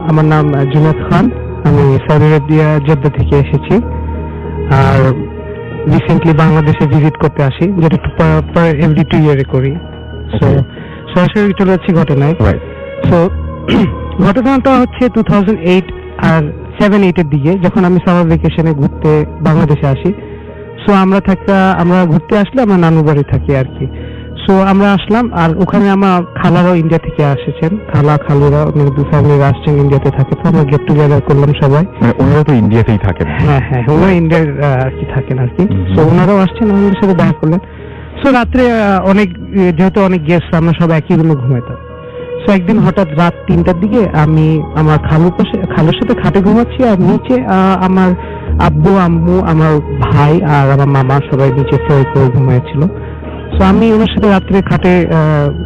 আমার নাম জুনায়েদ খান। আমি সৌদি আরবিয়া জেদ্দা থেকে এসেছি, আর রিসেন্টলি বাংলাদেশে ভিজিট করতে আসি, যেটা এভরি 2 ইয়ারে করি। সো সরাসরি চলে যাচ্ছি ঘটনায়। সো ঘটনাটা হচ্ছে 2008 আর 7-8 এর দিকে, যখন আমি সামার ভ্যাকেশনে ঘুরতে বাংলাদেশে আসি। সো আমরা ঘুরতে আসলে আমার নানু বাড়ি থাকি আর কি। সো আমরা আসলাম, আর ওখানে আমার খালারাও ইন্ডিয়া থেকে এসেছেন, খালুরা দু ফ্যামিলি আসছেন, ইন্ডিয়াতে থাকে। তো আমরা গেট টুগেদার করলাম সবাই। ওনারা তো ইন্ডিয়াতেই থাকেন? হ্যাঁ, ওনারা ইন্ডিয়ার আর কি থাকেন আর কি। সো ওনারাও আসছেন, আমাদের সাথে দেখা করলেন। সো রাত্রে যেহেতু অনেক গেস্ট, আমরা সব একই রুমে ঘুমাইতাম। সো একদিন হঠাৎ রাত 3টার দিকে আমি আমার খালুর সাথে খাটে ঘুমাচ্ছি, আর নিচে আমার আব্বু আম্মু, আমার ভাই আর আমার মামা সবাই নিচে ফ্লোরে করে ঘুমাইছিল। সো আমি ওনার সাথে রাত্রে খাটে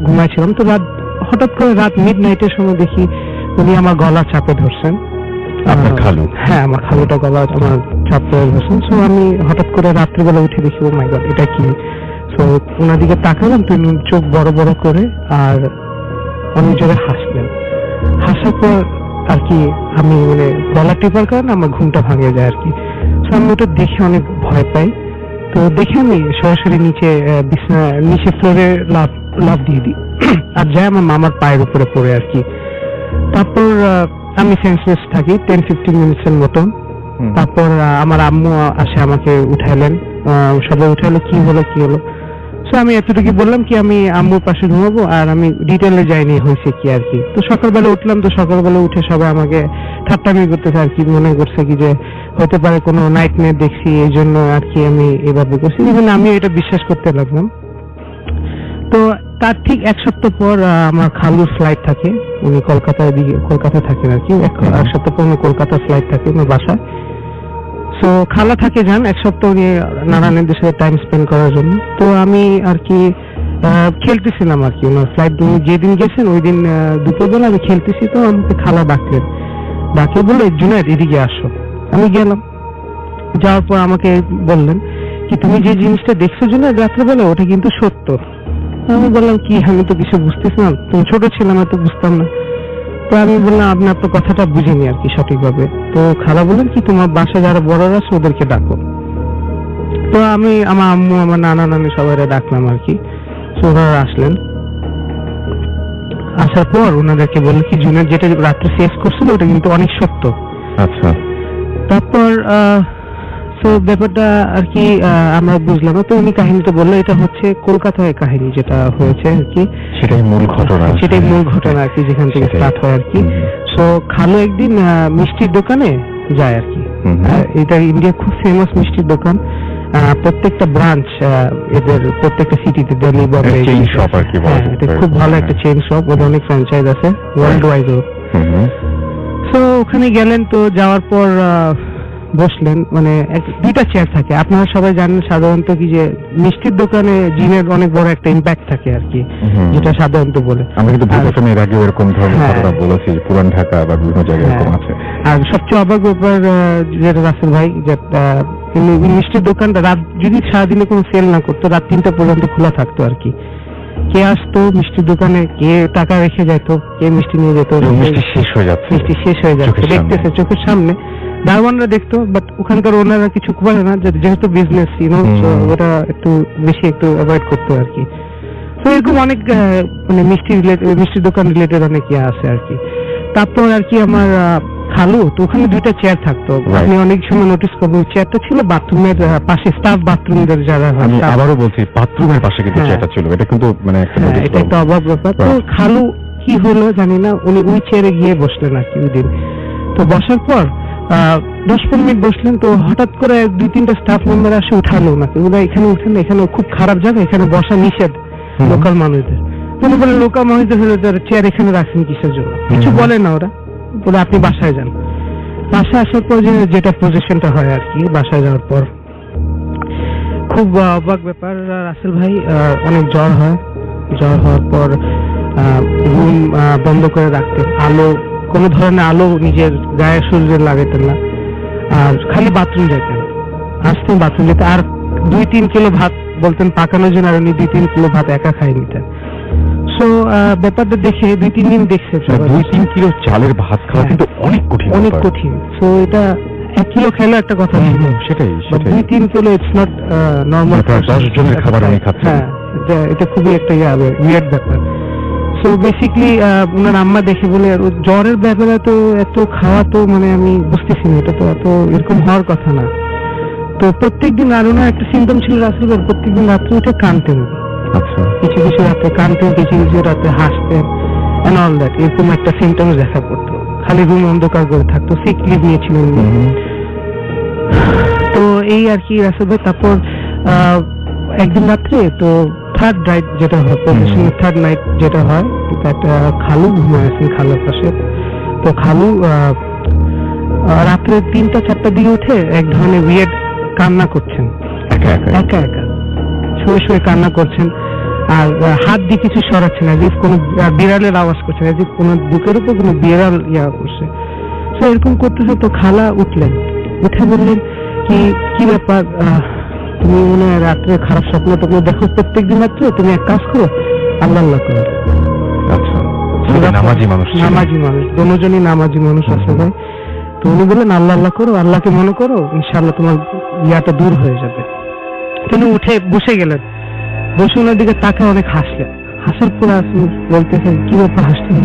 ঘুমাইছিলাম। তো হঠাৎ করে রাত মিডনাইটের সময় দেখি উনি আমার গলা চাপে ধরছেন। আপনার খালু? হ্যাঁ, আমার খালুটা গলা আমার চাপে ধরছেন। সো আমি হঠাৎ করে রাত্রিবেলা উঠে দেখি, ও মাই গড, এটা কি? সো ওনার দিকে তাকালাম, তো চোখ বড় বড় করে আর অনেক জোরে হাসলেন। হাসার পর আর কি আমি গলা টিপার কারণে আমার ঘুমটা ভাঙে যায় আর কি। সো আমি ওটা দেখে অনেক ভয় পাই। তো দেখে আমি সরাসরি নিচে ফ্লোরে লাফ দিয়ে দিই, আর যাই আমার মামার পায়ের উপরে পড়ে আর কি। তারপর আমি সেন্সলেস থাকি 10-15 মিনিটের মতন। তারপর আমার আম্মু আসে, আমাকে উঠাইলেন, সবাই উঠাইলো, কি হলো। সো আমি এতটুকু বললাম কি আমি আম্মুর পাশে ঘুমাবো, আর আমি ডিটেলে যাইনি হয়েছে কি আর কি। তো সকালবেলা উঠলাম, তো সকালবেলা উঠে সবাই আমাকে ঠাট্টামি করতেছে আর কি, মনে করছে কি যে হতে পারে কোনো নাইটমেয়ার দেখছি, এই জন্য আর কি আমি এভাবে করছি। আমি এটা বিশ্বাস করতে লাগলাম। তো তার ঠিক 1 সপ্তাহ পর আমার খালুর ফ্লাইট থাকে, উনি কলকাতা থাকেন আর কি। 1 সপ্তাহ পর কলকাতার ফ্লাইট থাকে ওনার বাসায়। সো খালা থাকে 1 সপ্তাহ উনি নানানদের সাথে টাইম স্পেন্ড করার জন্য। তো আমি আর কি খেলতেছিলাম আর কি, ওনার ফ্লাইট যেদিন গেছেন ওই দিন দুপুরবেলা আমি খেলতেছি। তো আমাকে খালা ডাকে বললো, জুনায়েদ এদিকে আসো। আমি গেলাম, যাওয়ার পর আমাকে বললেন কি, তুমি যে জিনিসটা দেখছো জুনায়েদ রাত্রেবেলা, ওটা কিন্তু সত্য। আমি বললাম কি, আমি তো কিছু বুঝতেছি না, তুমি ছোট ছিলাম, তো বুঝতাম না। তো আমি বললাম, আপনি আপনার কথাটা বুঝিনি আর কি সঠিকভাবে। তো খালা বললেন কি, তোমার বাসায় যারা বড়রা আছে ওদেরকে ডাকো। তো আমি আমার আম্মু, আমার নানি সবাই ডাকলাম আর কি। তো ওনারা আসলেন, আসার পর ওনাদেরকে বললেন কি, জুনিয়র যেটা রাত্রে শেষ করছিল ওটা কিন্তু অনেক সত্য। আচ্ছা। তারপর তো ব্যাপারটা আর কি আমরা বুঝলাম। তো উনি কাহিনীটা বললো, এটা হচ্ছে কলকাতায় কাহিনী যেটা হয়েছে আর কি, সেটাই মূল ঘটনা আর কি, যেখান থেকে স্টার্ট হয় আর কি। সো খালু একদিন মিষ্টির দোকানে যায় আর কি। এটা ইন্ডিয়া খুব ফেমাস মিষ্টির দোকান, প্রত্যেকটা ব্রাঞ্চ এদের প্রত্যেকটা সিটিতে, দিল্লি, বম্বে, এটা খুব ভালো একটা চেইন শপ, ওদের অনেক ফ্র্যাঞ্চাইজ আছে ওয়ার্ল্ড ওয়াইড। সো ওখানে গেলেন, তো যাওয়ার পর বসলেন, 2টা চেয়ার থাকে। আপনারা সবাই জানেন সাধারণত কি যে মিষ্টির দোকানে জিনের অনেক বড় একটা ইম্প্যাক্ট থাকে আর কি, যেটা সাধারণত বলে। আমি কিন্তু এর আগে এরকম ধরনের কথা বলেছি, পুরান ঢাকা বা বিভিন্ন জায়গায় এরকম আছে। আর সবচেয়ে অবাক ব্যাপার যেটা রাসেল ভাই, যে মিষ্টির দোকানটা রাত যদি সারাদিনে কোনো সেল না করতো, রাত 3টা পর্যন্ত খোলা থাকতো আর কি। কে আসতো মিষ্টির দোকানে, কে টাকা রেখে যেত, কে মিষ্টি নিয়ে যেত, মিষ্টি শেষ হয়ে যাচ্ছে, দেখতেছে চোখের সামনে, দারোয়ানরা দেখতো। বাট ওখানকার ওনারা কিছু করে না, যেহেতু বিজনেস ওটা একটু অ্যাভয়েড করতো আর কি। তো এরকম অনেক মিষ্টির দোকান রিলেটেড অনেক আছে আর কি। তারপর আর কি আমার খালু, তো ওখানে 2টা চেয়ার থাকতো। আপনি অনেক সময় নোটিস করবেন, চেয়ারটা ছিল বাথরুমের পাশে, স্টাফ বাথরুমদের যারা। আমি আবারও বলছি, বাথরুমের পাশে কিন্তু চেয়ারটা ছিল। এটা কিন্তু এটা একটা অবাক ব্যাপার। তো খালু কি হলো জানি না, উনি ওই চেয়ারে গিয়ে বসলেন আর কি ওই দিন। তো বসার পর 10-15 মিনিট বসলেন। তো হঠাৎ করে 2-3টা স্টাফ মেম্বার আসে, উঠালো নাকি, ওরা এখানে উঠেন, এখানে খুব খারাপ জায়গা, এখানে বসা নিষেধ লোকাল মানুষদের। উনি বলেন, লোকাল মানুষদের হলে চেয়ার এখানে রাখছেন কিসের জন্য? কিছু বলে না ওরা, বলে আপনি বাসায় যান। বাসায় আসার পর যেটা পজিশনটা হয় আর কি, বাসায় যাওয়ার পর খুব অবাক ব্যাপার রাসেল ভাই, অনেক জ্বর হওয়ার পর রুম বন্ধ করে রাখতেন, কোনো ধরনের আলো নিজের গায়ে শরীরে লাগাতেন না, আর খালি বাথরুম যেতেন, আসতেন বাথরুম যেতে, আর 2-3 কিলো ভাত বলতেন পাকানোর জন্য, আর উনি 2-3 কিলো ভাত একা খাই নিতেন। সো ব্যাপারটা দেখে 2-3 দিন দেখছে সবাই। 2-3 কিলো চালের ভাত খাওয়া কিন্তু অনেক কঠিন অনেক ব্যাপার। কঠিন। সো এটা 1 কিলো খেলে একটা কথা ছিল, সেটাই 2-3 কিলো ইটস নট নর্মাল। প্রায় 10 জনের খাবার উনি খাচ্ছেন। হ্যাঁ, এটা খুবই একটা উইয়ার্ড ব্যাপার। সো বেসিক্যালি ওনার আম্মা দেখে বলে জ্বরের ব্যাপারে তো এত খাওয়া তো মানে আমি বুঝতেছি না, এটা তো এত এরকম হওয়ার কথা না। তো প্রত্যেকদিন আর ওনার একটা সিম্পটম ছিল রাসেল ভাই, প্রত্যেকদিন রাত্রে উঠে কাঁদতেন, আচ্ছা কিছু কিছু রাতে কাঁদতেন, কিছু কিছু রাতে হাসতেন এন্ড অল দ্যাট, এরকম একটা সিম্পটমস দেখা পড়তো। খালি রুম অন্ধকার করে থাকতো, সিক লিভ নিয়েছিলেন উনি। তো এই আর কি রাসেল ভাই। তারপর একদিন রাত্রে তো থার্ড নাইট যেটা হয়, প্রফেশনাল থার্ড নাইট যেটা হয়, একটা খালু ঘুমিয়ে আছেন খালুর পাশে। তো খালু রাত্রে 3টা-4টার দিকে উঠে এক ধরনের উইয়ার্ড কান্না করছেন, একা একা একা একা শুয়ে শুয়ে কান্না করছেন। আর হাত দিয়ে কিছু সরাচ্ছেন, এদিক কোনো বিড়ালের আওয়াজ করছেন, এদিক কোনো বুকের উপর কোনো বিড়াল করছে। তো এরকম করতেছে। তো খালা উঠলেন, উঠে বললেন কি ব্যাপার, তুমি মনে হয় রাত্রে খারাপ স্বপ্ন টপ্ন দেখো প্রত্যেকদিন রাত্রে, তুমি এক কাজ করো, আল্লাহ আল্লাহ করো। আচ্ছা নামাজি মানুষ ছিলেন। নামাজি মানুষ, দুজনই নামাজি মানুষ আছে ভাই। তো উনি বললেন আল্লাহ আল্লাহ করো, আল্লাহকে মনে করো, ইনশাআল্লাহ তোমার ইয়াটা দূর হয়ে যাবে। তিনি উঠে বসে গেলেন, বসে ওনার দিকে তাকে অনেক হাসলেন। হাসার পর বলতেছেন কি ব্যাপার হাসছেন,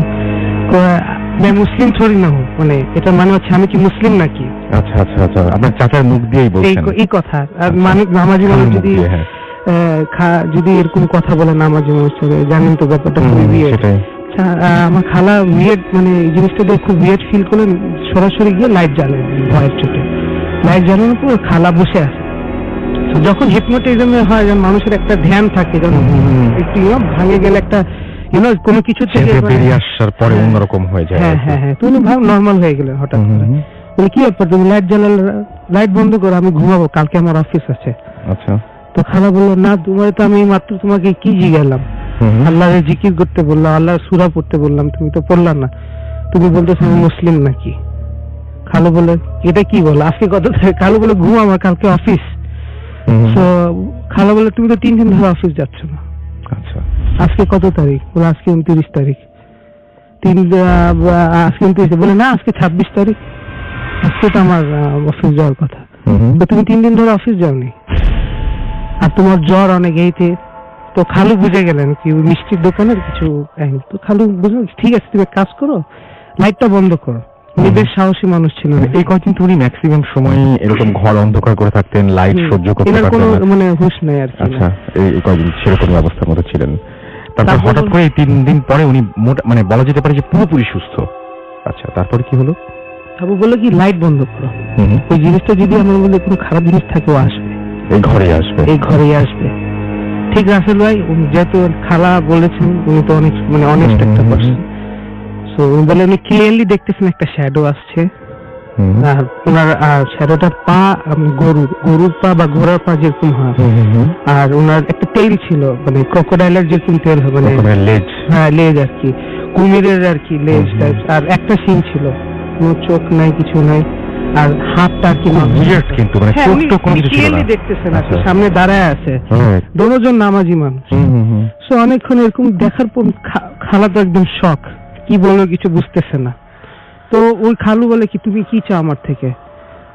मैं মুসলিম থরি না হूं, মানে এটা মানে হচ্ছে আমি কি মুসলিম নাকি। আচ্ছা আচ্ছা আচ্ছা, আপনার চাচার মুখ দিয়েই বলছেন এই কথা। আর নামাজি মানুষ যদি যদি এরকম কথা বলে নামাজি মানুষ, জানেন তো ব্যাপারটা খুবই বিয়েড। আমার খালা বিয়েড, মানে এই জিনিসটা দিয়ে খুব বিয়েড ফিল করলেন। সরাসরি গিয়ে লাইট জ্বালেন, ভয়ের চোটে লাইট জ্বালানোর পর খালা বসে আছে। যখন হিপনোটিজমে হয়, যখন মানুষের একটা ধ্যান থাকে, যখন একটু ভাঙে গেলে একটা কোনো কিছু থেকে বেরিয়ে আসার পরে অন্যরকম হয়ে যায়। হ্যাঁ হ্যাঁ হ্যাঁ, তুমি ভাব নর্মাল হয়ে গেলে হঠাৎ করে। বলে কি ব্যাপার, তুমি লাইট জ্বালালে, লাইট বন্ধ করো, আমি ঘুমাবো, কালকে আমার অফিস আছে। আচ্ছা। তো খালা বললো না, তোমার তো আমি মাত্র তোমাকে কি জিজ্ঞালাম, আল্লাহর জিকির করতে বললাম, আল্লাহর সূরা পড়তে বললাম, তুমি তো পড়লা না, তুমি বলতেছো আমি মুসলিম নাকি। খালু বলে এটা কি বলো, আজকে কত তারিখ? খালু বলে ঘুম, আমার কালকে অফিস। তো খালা বলে তুমি তো 3 দিন ধরে অফিস যাচ্ছ না। আচ্ছা, আজকে কত তারিখ? বলে আজকে 29 তারিখ। আজকে 29, বলে না আজকে 26 তারিখ, আজকে তো আমার অফিস যাওয়ার কথা। তো তুমি 3 দিন ধরে অফিস যাওনি, আর তোমার জ্বর অনেক এইতে। তো খালু বুঝে গেলেন কি মিষ্টির দোকানের কিছু কাহিনী। তো খালু বুঝলেন ঠিক আছে, তুমি কাজ করো, লাইটটা বন্ধ করো। উনি বেশ সাহসী মানুষ ছিলেন। এই কয়েকদিন তো উনি ম্যাক্সিমাম সময় এরকম ঘর অন্ধকার করে থাকতেন, লাইট সহ্য করতে পারতেন কোনো না, মানে হুঁশ নাই আর কি। আচ্ছা, এই কয়েকদিন সেরকম অবস্থার মতো ছিলেন। তারপর হঠাৎ করে 3 দিন পরে উনি মানে বলা যেতে পারে যে পুরোপুরি সুস্থ। আচ্ছা, তারপর কি হলো? খাবু বলে কি লাইট বন্ধ করো, ওই জিনিসটা যদি আমার মধ্যে কোনো খারাপ জিনিস থাকে ও আসবে, এই ঘরেই আসবে, এই ঘরেই আসবে। ঠিক রাসেল ভাই, যেহেতু খালা বলেছেন, উনি তো অনেক মানে অনেস্ট একটা পারসন। সো উনি বলে উনি ক্লিয়ারলি দেখতেছেন একটা শ্যাডো আসছে, আর ওনার শ্যাডোটার পা গরুর পা বা ঘোড়ার পা যেরকম হয়, আর ওনার একটা তেল ছিল, মানে ক্রোকোডাইলের যেরকম তেল হবে, মানে লেজ, হ্যাঁ লেজ আর কি, কুমিরের আর কি লেজ টাইপ, আর একটা সিং ছিল, কোনো চোখ নাই কিছু নাই, আর হাতটা আর কি কিন্তু মানে চোখটা কোনো কিছু ছিল না, দেখতেছেন আর সামনে দাঁড়ায় আছে, দুজন নামাজি মানুষ। সো অনেকক্ষণ এরকম দেখার পর খালা তো একদম শক, কি বললো কিছু বুঝতেছে না। তো ওই খালু বলে কি তুমি কি চাও আমার থেকে,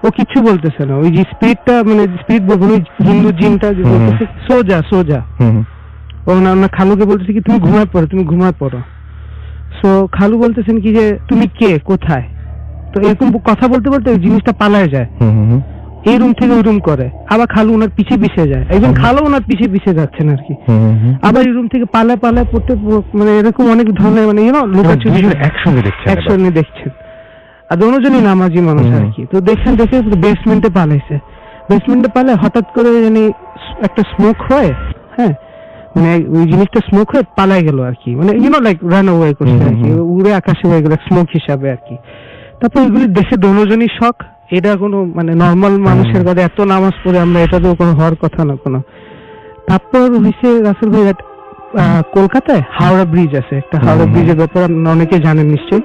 ও কিছু বলতেছে না। ওই যে স্পিরিটটা, মানে স্পিরিট বলবো হিন্দু জিনটা যে বলতেছে সোজা সোজা, ও না খালুকে বলতেছে কি তুমি ঘুমায় পড়ো। সো খালু বলতেছেন কি যে তুমি কে, কোথায়। তো এরকম কথা বলতে বলতে ওই জিনিসটা পালায় যায়, এই রুম থেকে ওই রুম করে, আবার খালু ওনার পিছে পিছে যায়, একজন খালু ওনার পিছে পিছে যাচ্ছেন আর কি, আবার এই রুম থেকে পালায় পড়তে, মানে এরকম অনেক ধরনের মানে লুকাচুরি একসঙ্গে দেখছেন। আর দুজনই নামাজি মানুষ আর কি। তো দেখে বেসমেন্টে পালায় হঠাৎ করে জানি একটা স্মোক হয়, হ্যাঁ মানে ওই জিনিসটা স্মোক হয়ে পালায় গেল আর কি, মানে লাইক রান ওয়ে করছে আর কি, উড়ে আকাশে হয়ে গেল স্মোক হিসাবে আর কি। তারপর ওইগুলি দেখে দুজনই শখ, এটা কোনো মানে নর্মাল মানুষের কাছে এত নামাজ পড়ে আমরা, এটা তো কোনো হওয়ার কথা না কোনো। তারপর হয়েছে রাসেল ভাই, কলকাতায় হাওড়া ব্রিজ আছে একটা, হাওড়া ব্রিজের ব্যাপারে অনেকে জানেন নিশ্চয়ই।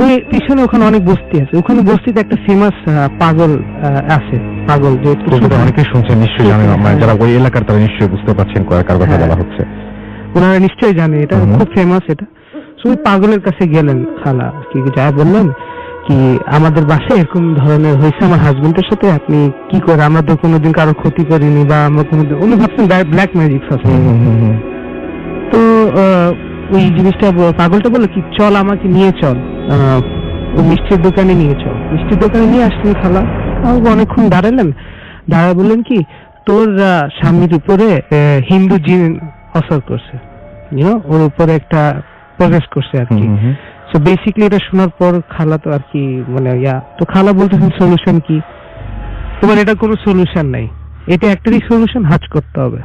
ওই পিছনে ওখানে অনেক বস্তি আছে, ওখানে বস্তিতে একটা ফেমাস পাগল আছে, পাগল যে অনেকে শুনছেন নিশ্চয়ই, জানেন, যারা ওই এলাকার তারা নিশ্চয়ই বুঝতে পারছেন কার কথা বলা হচ্ছে। ওনারা নিশ্চয়ই জানে, এটা খুব ফেমাস এটা। তো ওই পাগলের কাছে গেলেন খালা, কি যা বললেন কি আমাদের বাসায় এরকম ধরনের হয়েছে আমার হাজবেন্ডের সাথে, আপনি কি করে, আমরা তো কোনোদিন কারো ক্ষতি করিনি বা আমরা কোনোদিন, উনি ভাবছেন ব্ল্যাক ম্যাজিক আছে। তো ওই জিনিসটা পাগলটা বললো কি চল আমাকে নিয়ে চল, ওই মিষ্টির দোকানে নিয়ে চল। মিষ্টির দোকানে নিয়ে আসলেন খালা, অনেকক্ষণ দাঁড়ালেন, দাঁড়া বললেন কি তোর স্বামীর উপরে হিন্দু জিন অসর করছে, ওর উপরে একটা প্রবেশ করছে আর কি। সো বেসিক্যালি এটা শোনার পর খালা তো আর কি মানে তো খালা বলতেছেন সলিউশন কি, তোমার এটা কোনো সলিউশন নাই, এটা একটারই সলিউশন, হাজ করতে হবে।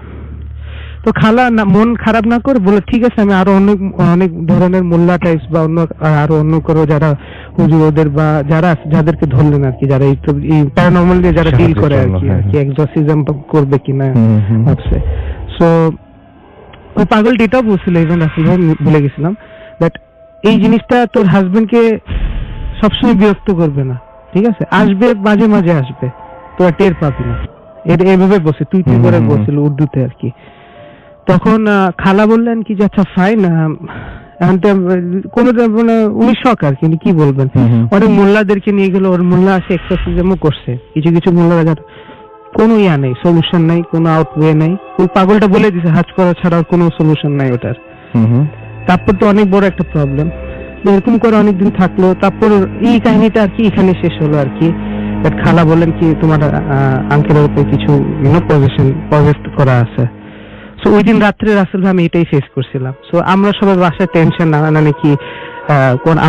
তো খালা না মন খারাপ না করে বলে ঠিক আছে আমি আরো অনেক অনেক ধরনের মোল্লা টাইপস বা অন্য আরো অন্য করো যারা হুজুর ওদের বা যারা যাদেরকে ধরলেন আর কি, যারা এই প্যারানর্মাল দিয়ে যারা ডিল করে আর কি এক্সরসিজম করবে কিনা ভাবছে। সো ওই পাগলটি এটাও বলছিল, ইভেন রাসেল ভাই ভুলে গেছিলাম, বাট এই জিনিসটা তোর হাজবেন্ডকে সবসময় বিরক্ত করবে না, ঠিক আছে, আসবে মাঝে মাঝে আসবে, তোরা টের পাবি না, এভাবে বসে তুই করে বলছিল উর্দুতে আর কি। তখন খালা বললেন কি যে আচ্ছা ফাইন, কোন উনি শখ আর কি, কি বলবেন, অনেক মোল্লাদেরকে নিয়ে গেল, ওর মোল্লা আসে এক্সারসাইজও করছে, কিছু কিছু মোল্লা কোনো নেই, সলিউশন নাই, কোনো আউটওয়ে নাই, ওই পাগলটা বলে দিছে হাজ করা ছাড়া কোনো সলিউশন নাই ওটার। তারপর তো অনেক বড় একটা প্রবলেম, এরকম করে অনেকদিন থাকলো, তারপর এই কাহিনীটা আর কি এখানে শেষ হলো আর কি। খালা বললেন কি তোমার আঙ্কেলের উপরে কিছু পজেস্ট করা আছে। সো ওই দিন রাত্রে রাসেল ভাই আমি এটাই ফেস করছিলাম। সো আমরা সবাই বাসায় টেনশন না নাকি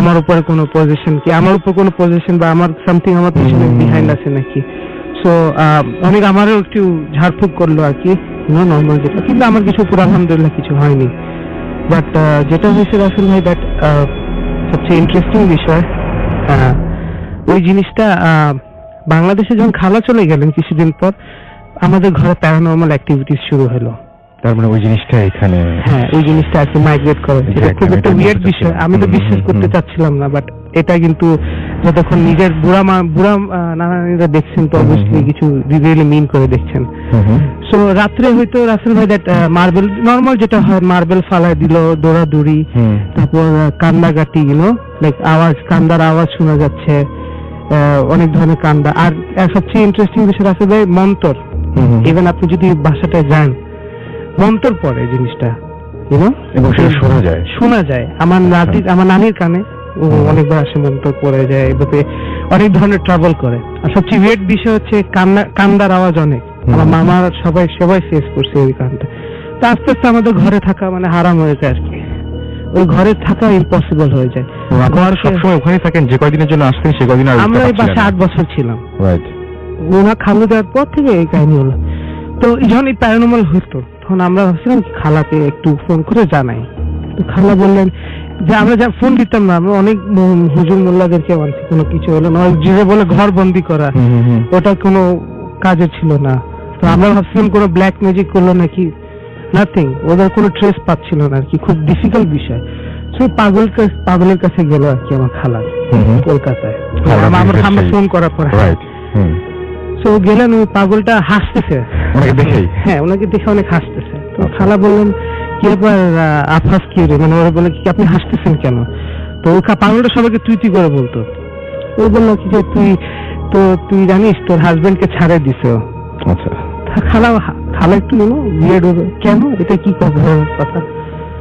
আমার উপরে কোনো পজিশন কি, আমার উপর কোনো পজিশন বা আমার সামথিং আমার পিছনে বিহাইন্ড আছে নাকি। সো অনেক আমারও একটু ঝাড়ফুঁক করলো আর কি, নর্মাল যেটা, কিন্তু আমার কিছু পুরো আলহামদুলিল্লাহ কিছু হয়নি। বাট যেটা হয়েছে রাসেল ভাই, দ্যাট সবচেয়ে ইন্টারেস্টিং বিষয়, ওই জিনিসটা বাংলাদেশে যখন খালা চলে গেলেন কিছুদিন পর আমাদের ঘরে প্যারানর্মাল অ্যাক্টিভিটিস শুরু হলো। তার মানে ওই জিনিসটা এখানে, হ্যাঁ ওই জিনিসটা আছে মাইগ্রেট করে, এটা খুব একটা উইয়ার্ড বিষয়, আমি তো বিশ্বাস করতে চাচ্ছিলাম না, বাট এটা কিন্তু যতক্ষণ নিজের বুড়া নানানিরা দেখছেন তো অবভিয়াসলি কিছু রিয়েলি মিন করে দেখছেন। সো রাত্রে হয়তো রাসেল ভাই দ্যাট মার্বেল নর্মাল যেটা হয়, মার্বেল ফালায় দিল, দৌড়াদৌড়ি, তারপর কান্দাকাটি, লাইক আওয়াজ, কান্দার আওয়াজ শোনা যাচ্ছে, অনেক ধরনের কান্দা। আর সবচেয়ে ইন্টারেস্টিং বিষয় রাসেল ভাই মন্তর, ইভেন আপনি যদি বাসাটায় যান মন্তর পড়ে জিনিসটা, এবং সেটা শোনা যায় আমার নানির কানে অনেকবার আসে মন্তর পড়ে যায়, এভাবে অনেক ধরনের ট্রাভেল করে। আর সবচেয়ে ওয়েট বিষয় হচ্ছে কান্দার আওয়াজ অনেক, আমার মামা সবাই ফেস করছে ওই কানটা। তো আস্তে আস্তে আমাদের ঘরে থাকা মানে হারাম হয়ে যায় আর কি, ওই ঘরে থাকা ইম্পসিবল হয়ে যায়। সবসময় ওখানে থাকেন, যে কয়দিনের জন্য আসতেন সে কয়দিন আমরা এই বাসে 8 বছর ছিলাম, ওনা খালু দেওয়ার পর থেকে এই কাহিনী হলো। তো যখন এই প্যারানর্মাল হতো তখন আমরা ভাবছিলাম খালাকে একটু ফোন করে জানাই। তো খালা বললেন যে আমরা যা ফোন দিতাম না, আমরা অনেক হুজুর মোল্লাদেরকে আনছি, কোনো কিছু হলো না, যে বলে ঘর বন্দি করা, ওটা কোনো কাজে ছিল না। তো আমরা ভাবছিলাম কোনো ব্ল্যাক ম্যাজিক করলো নাকি, নাথিং, ওদের কোনো ট্রেস পাচ্ছিল না আর কি, খুব ডিফিকাল্ট বিষয়। সো পাগলের কাছে গেল আর কি আমার খালা কলকাতায়, আমরা ফোন করার পর। তো গেলেন, ওই পাগলটা হাসতেছে, হ্যাঁ ওনাকে দেখে অনেক হাসতেছে। তো খালা বললেন কি ব্যাপার আফাস কি রে, মানে ওরা বলে কি আপনি হাসতেছেন কেন? তো পাগলটা সবাইকে তুই করে বলতো। ও বললো কি যে তুই জানিস তোর হাজবেন্ডকে ছাড়ে দিছে। আচ্ছা, খালা একটু বিয়েড হবে কেন, এটা কি কথা?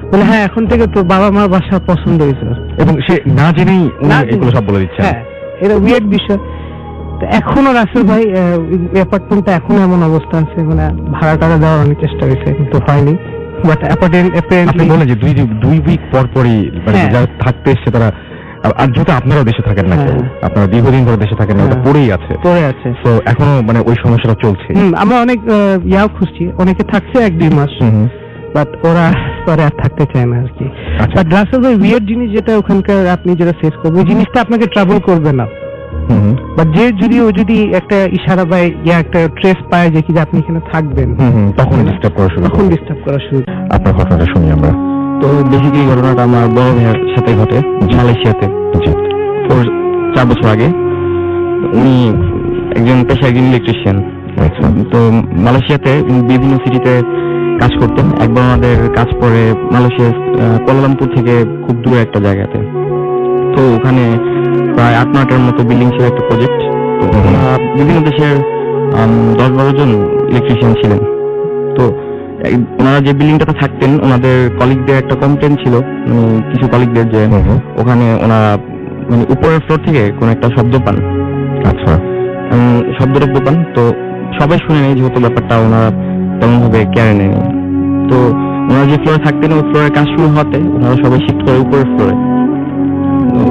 বলে হ্যাঁ এখন থেকে তোর বাবা মার বাসা পছন্দ হয়েছে, এবং সে না জেনেই এগুলো সব বলে দিচ্ছে। হ্যাঁ এটা উইয়ার্ড বিষয়। এখনো রাসেল ভাই অ্যাপার্টমেন্টটা এখনো এমন অবস্থা আছে, মানে ভাড়া টাকা দেওয়ার অনেক চেষ্টা হয়েছে কিন্তু হয়নি। বাট আপনি বলেন যে 2 উইক পর পরই যারা থাকতে এসছে তারা, আর যেহেতু আপনারাও দেশে থাকেন না, আপনারা দীর্ঘদিন ধরে দেশে থাকেন না, ওটা পড়ে আছে। তো এখনো মানে ওই সমস্যাটা চলছে। আমরা অনেক খুঁজছি, অনেকে থাকছে 1-2 মাস, বাট ওরা পরে আর থাকতে চায় না আর কি। বাট রাসেল ভাই উইয়ার্ড জিনিস যেটা ওখানকার আপনি যেটা ফেস করবেন, ওই জিনিসটা আপনাকে ট্রাভেল করবে না, বাট যদি একটা ইশারা বা একটা ট্রেস পায় যে কি আপনি এখানে থাকবেন, তখন ডিস্টার্ব করা শুরু। আপনার ঘটনাটা শুনি আমরা। তো বেসিক্যালি ঘটনাটা আমার বড় ভাইয়ের সাথে ঘটে, মালয়েশিয়াতে। ওর 4 বছর আগে, উনি একজন ইলেকট্রিশিয়ান। তো মালয়েশিয়াতে বিভিন্ন সিটিতে কাজ করতেন। একবার ওনাদের কাজ পড়ে মালয়েশিয়ার কুয়ালালামপুর থেকে খুব দূরে একটা জায়গাতে। তো ওখানে প্রায় 8-9টার মতো বিল্ডিং ছিল একটা প্রজেক্ট। তো ওনারা বিভিন্ন দেশের 10-12 জন ইলেকট্রিশিয়ান ছিলেন। তো ওনারা যে বিল্ডিংটাতে থাকতেন, ওনাদের কলিগদের একটা কমপ্লেন ছিল, কিছু কলিগদের, যে ওখানে ওনারা মানে উপরের ফ্লোর থেকে কোন একটা শব্দ পান। আচ্ছা। শব্দটা পান, তো সবাই শুনে নেই, যেহেতু ব্যাপারটা ওনারা তেমন ভাবে কেয়ারে নেয়নি। তো ওনারা যে ফ্লোরে থাকতেন, ওই ফ্লোরের কাজ শুরু হতে ওনারা সবাই শিফট করে উপরের ফ্লোরে।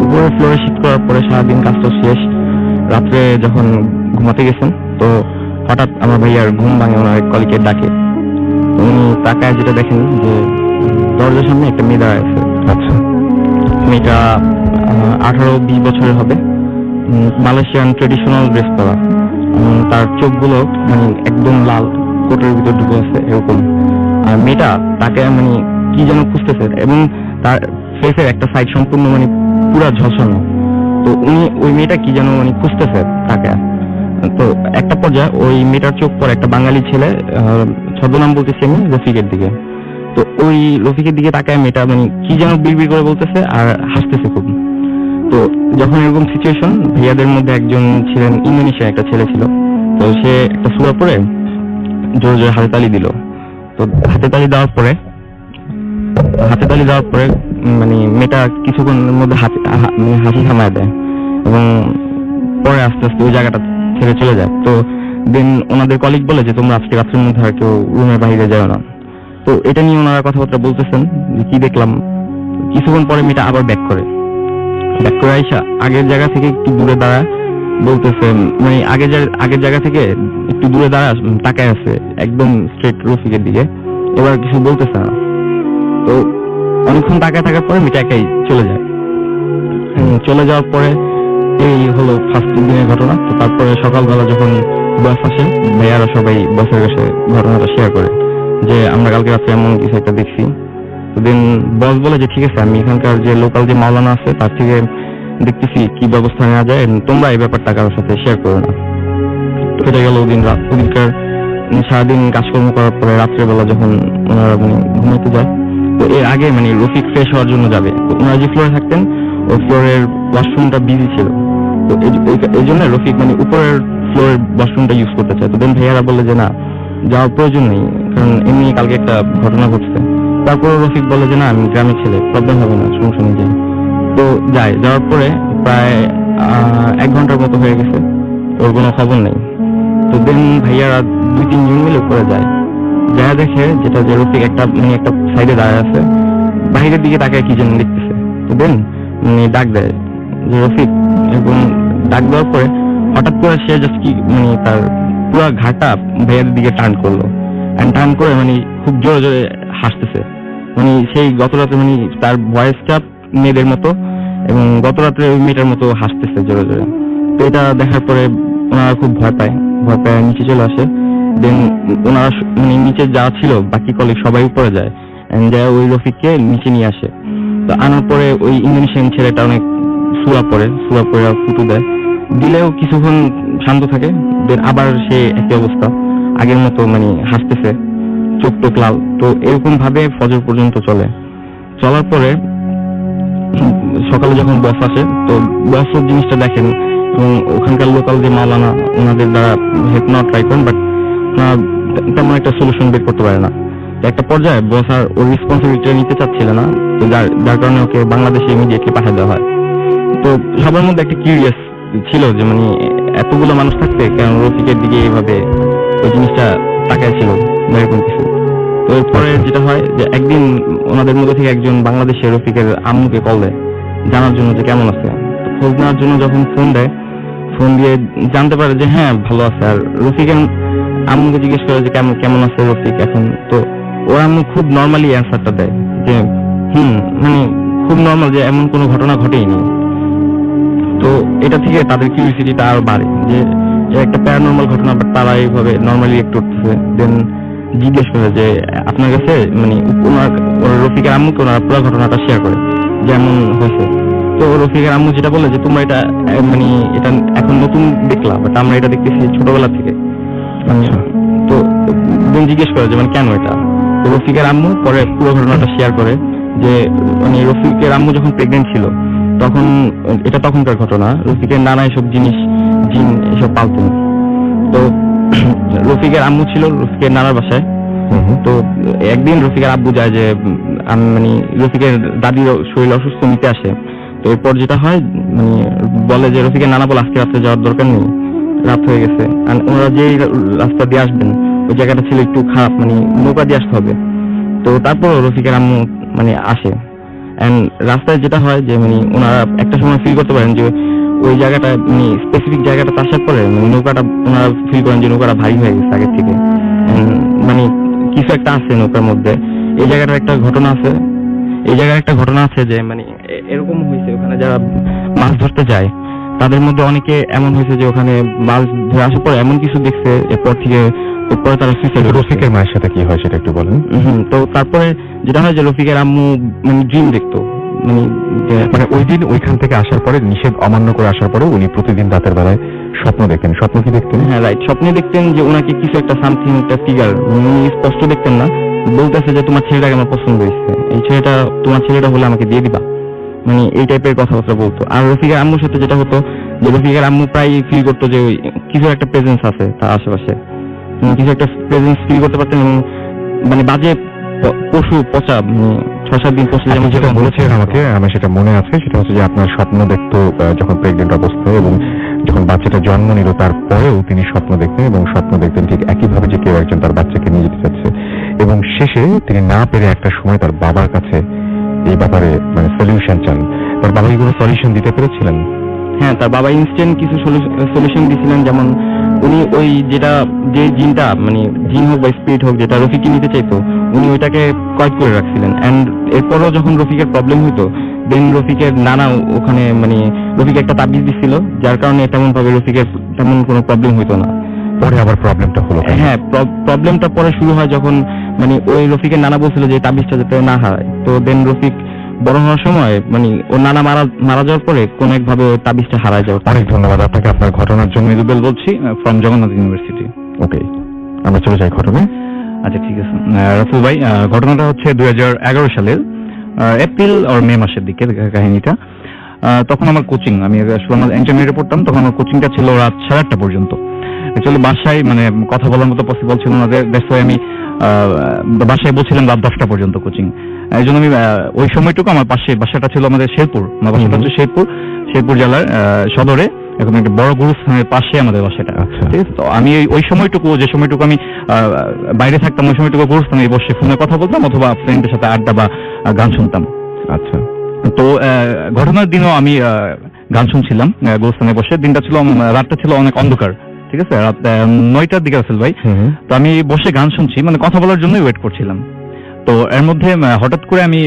উপরের ফ্লোরে শিফট করার পরে সারাদিন কাজটা শেষ, রাত্রে যখন ঘুমাতে গেছেন, তো হঠাৎ আমার ভাইয়ার ঘুম ভাঙে ওনার এক কলিগের ডাকে। উনি তাকায় যেটা দেখেন যে দরজার সামনে একটা মেয়ে দাঁড়ায় আছে। আচ্ছা। মেয়েটা 18-20 বছরের হবে, মালয়েশিয়ান ট্রেডিশনাল ড্রেস পরা। তার চোখগুলো মানে একদম লাল, কোটের ভিতর ঢুকে আছে এরকম। আর মেয়েটা তাকে মানে কি যেন খুঁজতেছে, এবং তার ফেসের একটা সাইড সম্পূর্ণ মানে পুরা ঝলসানো। তো উনি ওই মেয়েটা কি যেন মানে খুঁজতেছে তাকে। তো একটা পর্যায়ে ওই মেয়েটার চোখ পড়ে একটা বাঙালি ছেলে, ছদ্মনাম বলতেছি আমি, রফিকের দিকে। তো ওই রফিকের দিকে তাকায় মেয়েটা মানে কি যেন বিড়বিড় করে বলতেছে আর হাসতেছে খুব। তো যখন এরকম সিচুয়েশন, ভাইয়াদের মধ্যে একজন ছিলেন ইন্দোনেশিয়া একটা ছেলে ছিল। তো সে একটা সূরা পড়ে জোরে জোরে হাতে তালি দিল। তো হাতে তালি দেওয়ার পরে মানে মেয়েটা কিছুক্ষণের মধ্যে হাসি থামায় দেয়, এবং পরে আস্তে আস্তে ওই জায়গাটা ছেড়ে চলে যায়। তো দেন ওনাদের কলিগ বলে যে তোমরা আজকে রাত্রের মধ্যে আর কেউ রুমের বাইরে যাও না। তো এটা নিয়ে ওনারা কথাবার্তা বলতেছেন যে কি দেখলাম। কিছুক্ষণ পরে মেয়েটা আবার ব্যাক করে আইসা আগের জায়গা থেকে একটু দূরে দাঁড়ায় বলতেছে, মানে আগের জায়গা থেকে একটু দূরে দাঁড়ায় তাকায় আছে একদম স্ট্রেট রফিকের দিকে, এবার কিছু বলতেছে না। তো অনেকক্ষণ তাকায় থাকার পরে মেয়েটা একাই চলে যায়। চলে যাওয়ার পরে এই হলো ফার্স্ট দিনের ঘটনা। তো তারপরে সকালবেলা যখন বস আসে, ভাইয়ারা সবাই বসের কাছে ঘটনাটা শেয়ার করে যে আমরা কালকে রাত্রে এমন কিছু একটা দেখছি। তো দেন বস বলে যে ঠিক আছে, আমি এখানকার যে লোকাল যে মাওলানা আছে তার থেকে দেখতেছি কি ব্যবস্থা নেওয়া যায়, তোমরা এই ব্যাপারটা কারোর সাথে শেয়ার করো না। তো এটা গেল ওদিনকার সারাদিন কাজকর্ম করার পরে রাত্রেবেলা যখন ওনারা মানে ঘুমাইতে যায়, তো এর আগে মানে রফিক ফ্রেশ হওয়ার জন্য যাবে। তো ওনারা যে ফ্লোরে থাকতেন ওই ফ্লোরের ওয়াশরুমটা বিজি ছিল। তো এই জন্য রফিক মানে উপরের ফ্লোরের ওয়াশরুমটা ইউজ করতে চায়। তো দেন ভাইয়ারা বলে যে না, যাওয়ার প্রয়োজন নেই, কারণ এমনি কালকে একটা ঘটনা ঘটছে। তারপর রফিক বলে যে না, আমি গ্রামের ছেলে, প্রবলেম হবে না, সমস্যা নেই, যাই। তো যাওয়ার পরে প্রায় 1 ঘন্টার মতো হয়ে গেছে, ওর কোনো খবর নেই। তো দেন ভাইয়ারা 2-3 জন মিলে উপরে যায়, যা দেখে যেটা যে রফিক একটা সাইডে দাঁড়ায় আছে, বাহিরের দিকে তাকায় কি যেন দেখতেছে। তো দেন ডাক দেয় যে রফিক, এবং ডাক দেওয়ার পরে হঠাৎ করে সে জাস্ট কি মানে তার পুরো ঘাটা ভাইয়াদের দিকে টার্ন করলো, টার্ন করে মানে খুব জোরে জোরে হাসতেছে। মানে সেই গত রাতে মানে তার ভয়েসটা মেয়েদের মতো, এবং গত রাত্রে ওই মেয়েটার মতো হাসতেছে জোরে জোরে। তো এটা দেখার পরে ওনারা খুব ভয় পায় নিচে চলে আসে। দেন ওনারা মানে নিচে যা ছিল বাকি কলিগ সবাই উপরে যায়, ওই রফিককে নিচে নিয়ে আসে। তো আনার পরে ওই ইন্দোনেশিয়ান ছেলেটা অনেক সুরা পড়ে ফুটু দেয়, দিলেও কিছুক্ষণ শান্ত থাকে। দেন আবার সে একই অবস্থা, আগের মতো মানে হাসতেছে, চোখ টোক লাল। তো এরকম ভাবে ফজর পর্যন্ত চলার পরে সকালে যখন বস আসে, তো বস জিনিসটা দেখেন, এবং ওখানকার লোকাল যে মাওলানা ওনাদের দ্বারা হেল্প নেওয়া ট্রাই করেন, বাট তেমন একটা সলিউশন বের করতে পারে না। একটা পর্যায়ে বস আর ওর রেসপন্সিবিলিটি নিতে চাচ্ছিল না, তো যার কারণে ওকে বাংলাদেশে ইমিডিয়েটলি পাঠিয়ে দেওয়া হয়। তো সবার মধ্যে একটা কিউরিয়াস ছিল যে মানে এতগুলো মানুষ থাকতে কেন রফিকের দিকে এইভাবে ওই জিনিসটা তাকায় ছিল এরকম কিছু। তো এরপরে যেটা হয় যে একদিন ওনাদের মধ্যে থেকে একজন বাংলাদেশের রফিকের আম্মুকে কল দেয় জানার জন্য যে কেমন আছে। খোঁজ নেওয়ার জন্য যখন ফোন দিয়ে জানতে পারে যে হ্যাঁ ভালো আছে। আর রফিকের আম্মুকে জিজ্ঞেস করে যে কেমন আছে রফিক এখন। তো ওর আম্মু খুব নর্মালি অ্যান্সারটা দেয় যে মানে খুব নর্মাল, যে এমন কোনো ঘটনা ঘটেইনি। তো এটা থেকে তাদের কিউরিওসিটিটা আরো বাড়ে যে একটা প্যারানর্মাল ঘটনা, বাট তারা এইভাবে নর্মালি একটু উঠতেছে। দেন জিজ্ঞেস করে যে আপনার কাছে মানে রফিকের আম্মুকে ওনারা পুরো ঘটনাটা শেয়ার করে যেমন হয়েছে। তো রফিকের আম্মু যেটা বলে যে তোমরা এটা মানে এটা এখন নতুন দেখলাম, বাট আমরা এটা দেখতেছি ছোটবেলা থেকে। তো জিজ্ঞেস করে যে মানে কেন এটা। তো রফিকের আম্মু পরে পুরো ঘটনাটা শেয়ার করে যে মানে রফিকের আম্মু যখন প্রেগনেন্ট ছিল তখন, এটা তখনকার ঘটনা, রফিকের নানা এসব জিনিস জিন এসব পালতেন। তো রফিকের আম্মু ছিল রফিকের নানার বাসায়। তো একদিন রফিকের আব্বু যায় যে মানে রফিকের দাদির শরীর অসুস্থ নিতে আসে। তো এরপর যেটা হয় মানে বলে যে রফিকের নানা বলে আজকে রাত্রে যাওয়ার দরকার নেই, রাত হয়ে গেছে, আর ওনারা যে রাস্তা দিয়ে আসবেন ওই জায়গাটা ছিল একটু খারাপ, মানে নৌকা দিয়ে আসতে হবে। তো তারপর রফিকের আম্মু মানে আসে, এন্ড রাস্তায় যেটা হয় যে মানে ওনারা একটা সময় ফিল করতে পারেন যে ওই জায়গাটা মানে স্পেসিফিক জায়গাটা আসার পরে মানে নৌকাটা ওনারা ফিল করেন যে নৌকাটা ভারী হয়ে গেছে আগের থেকে, মানে কিছু একটা আছে নৌকার মধ্যে। এই জায়গাটার একটা ঘটনা আছে, এই জায়গার একটা ঘটনা আছে যে মানে এরকম হয়েছে ওখানে যারা মাছ ধরতে যায় তাদের মধ্যে অনেকে এমন হয়েছে যে ওখানে মাছ ধরে আসার পর এমন কিছু দেখছে এরপর থেকে পরে তারা সুইসাইড। রফিকের মায়ের সাথে কি হয় সেটা একটু বলেন। তো তারপরে যেটা হয় যে রফিকের আম্মু মানে ড্রিম দেখতো, মানে ওই দিন ওইখান থেকে আসার পরে নিষেধ অমান্য করে আসার পরে উনি প্রতিদিন রাতের বেলায় স্বপ্ন দেখতেন। স্বপ্ন কি দেখতেন? হ্যাঁ রাইট, স্বপ্নে দেখতেন যে ওনাকে কিছু একটা সামথিং একটা ফিগার, উনি স্পষ্ট দেখতেন না, বলতেছে যে তোমার ছেলেটাকে আমার পছন্দ হয়েছে, এই ছেলেটা তোমার ছেলেটা হলে আমাকে দিয়ে দিবা, মানে এই টাইপের কথাবার্তা বলতো। আর রফিকের আম্মুর সাথে যেটা হতো যে রফিকের আম্মু প্রায় ফিল করতো যে ওই কিছু একটা প্রেজেন্স আছে তার আশেপাশে, কিছু একটা প্রেজেন্স ফিল করতে পারতেন। এবং মানে বাজে পশু পচা 6-7 দিন পচলে যেমন যেটা বলেছেন আমাকে, আমার সেটা মনে আছে, সেটা হচ্ছে যে আপনার স্বপ্ন দেখতো যখন প্রেগনেন্ট অবস্থায় এবং যখন বাচ্চাটা জন্ম নিল তারপরেও তিনি স্বপ্ন দেখতেন এবং স্বপ্ন দেখতেন ঠিক একইভাবে যে কেউ একজন তার বাচ্চাকে নিয়ে যেতে চাচ্ছে। এবং শেষে তিনি না পেরে একটা সময় তার বাবার কাছে এই ব্যাপারে মানে সলিউশন চান। তার বাবা কি কোনো সলিউশন দিতে পেরেছিলেন? হ্যাঁ, তার বাবা ইনস্ট্যান্ট কিছু সলিউশন দিয়েছিলেন। যেমন উনি ওই যেটা যে জিনটা মানে জিন হোক বা স্পিরিট হোক যেটা রফিককে নিতে চাইতো উনি ওইটাকে কয়েদ করে রাখছিলেন। এন্ড এরপরও যখন রফিকের প্রবলেম হইতো দেন রফিকের নানা ওখানে মানে রফিক একটা তাবিজ দিচ্ছিল যার কারণে তেমন ভাবে রফিকের তেমন কোনো প্রবলেম হইতো না। পরে আবার প্রবলেমটা হলো? হ্যাঁ, প্রবলেমটা পরে শুরু হয় যখন মানে ওই রফিকের নানা বলছিল যে তাবিজটা যাতে না হারায়। তো দেন রফিক বড় হওয়ার সময় মানে ওর নানা মারা যাওয়ার পরে কোন একভাবে তাবিজটা হারায় যাওয়ার। অনেক ধন্যবাদ আপনাকে আপনার ঘটনার জন্য। রুবেল বলছি ফ্রম জগন্নাথ ইউনিভার্সিটি। ওকে, আমরা চলে যাই ঘটনায়। আচ্ছা ঠিক আছে রাসেল ভাই, ঘটনাটা হচ্ছে 2011 সালের এপ্রিল আর মে মাসের দিকে কাহিনীটা। তখন আমার কোচিং, আমি আসলে আমার ইন্টারমিডিয়েটে পড়তাম, তখন আমার কোচিংটা ছিল রাত 8:30 পর্যন্ত। অ্যাকচুয়ালি বাসায় মানে কথা বলার মতো পসিবল ছিল না, দ্যাটস ওয়াই আমি বাসায় বলছিলাম রাত 10টা পর্যন্ত কোচিং। এই জন্য আমি ওই সময়টুকু আমার পাশে বাসাটা ছিল আমাদের শেরপুর, আমার বাসাটা হচ্ছে শেরপুর জেলার সদরে, এখন একটা বড় গুরুস্থানের পাশে আমাদের বাসাটা। ঠিক আছে, তো আমি ওই সময়টুকু যে সময়টুকু আমি বাইরে থাকতাম ওই সময়টুকু গুরুস্থানে বসে ফোনে কথা বলতাম অথবা ফ্রেন্ডের সাথে আড্ডা বা গান শুনতাম। আচ্ছা, তো ঘটনার দিনও আমি গান শুনছিলাম গুরুস্থানে বসে। দিনটা ছিল, রাতটা ছিল অনেক অন্ধকার। ঠিক আছে, রাত 9টার দিকে রাসেল ভাই। তো আমি বসে গান শুনছি, মানে কথা বলার জন্যই ওয়েট করছিলাম। তো এর মধ্যে হঠাৎ করে আমি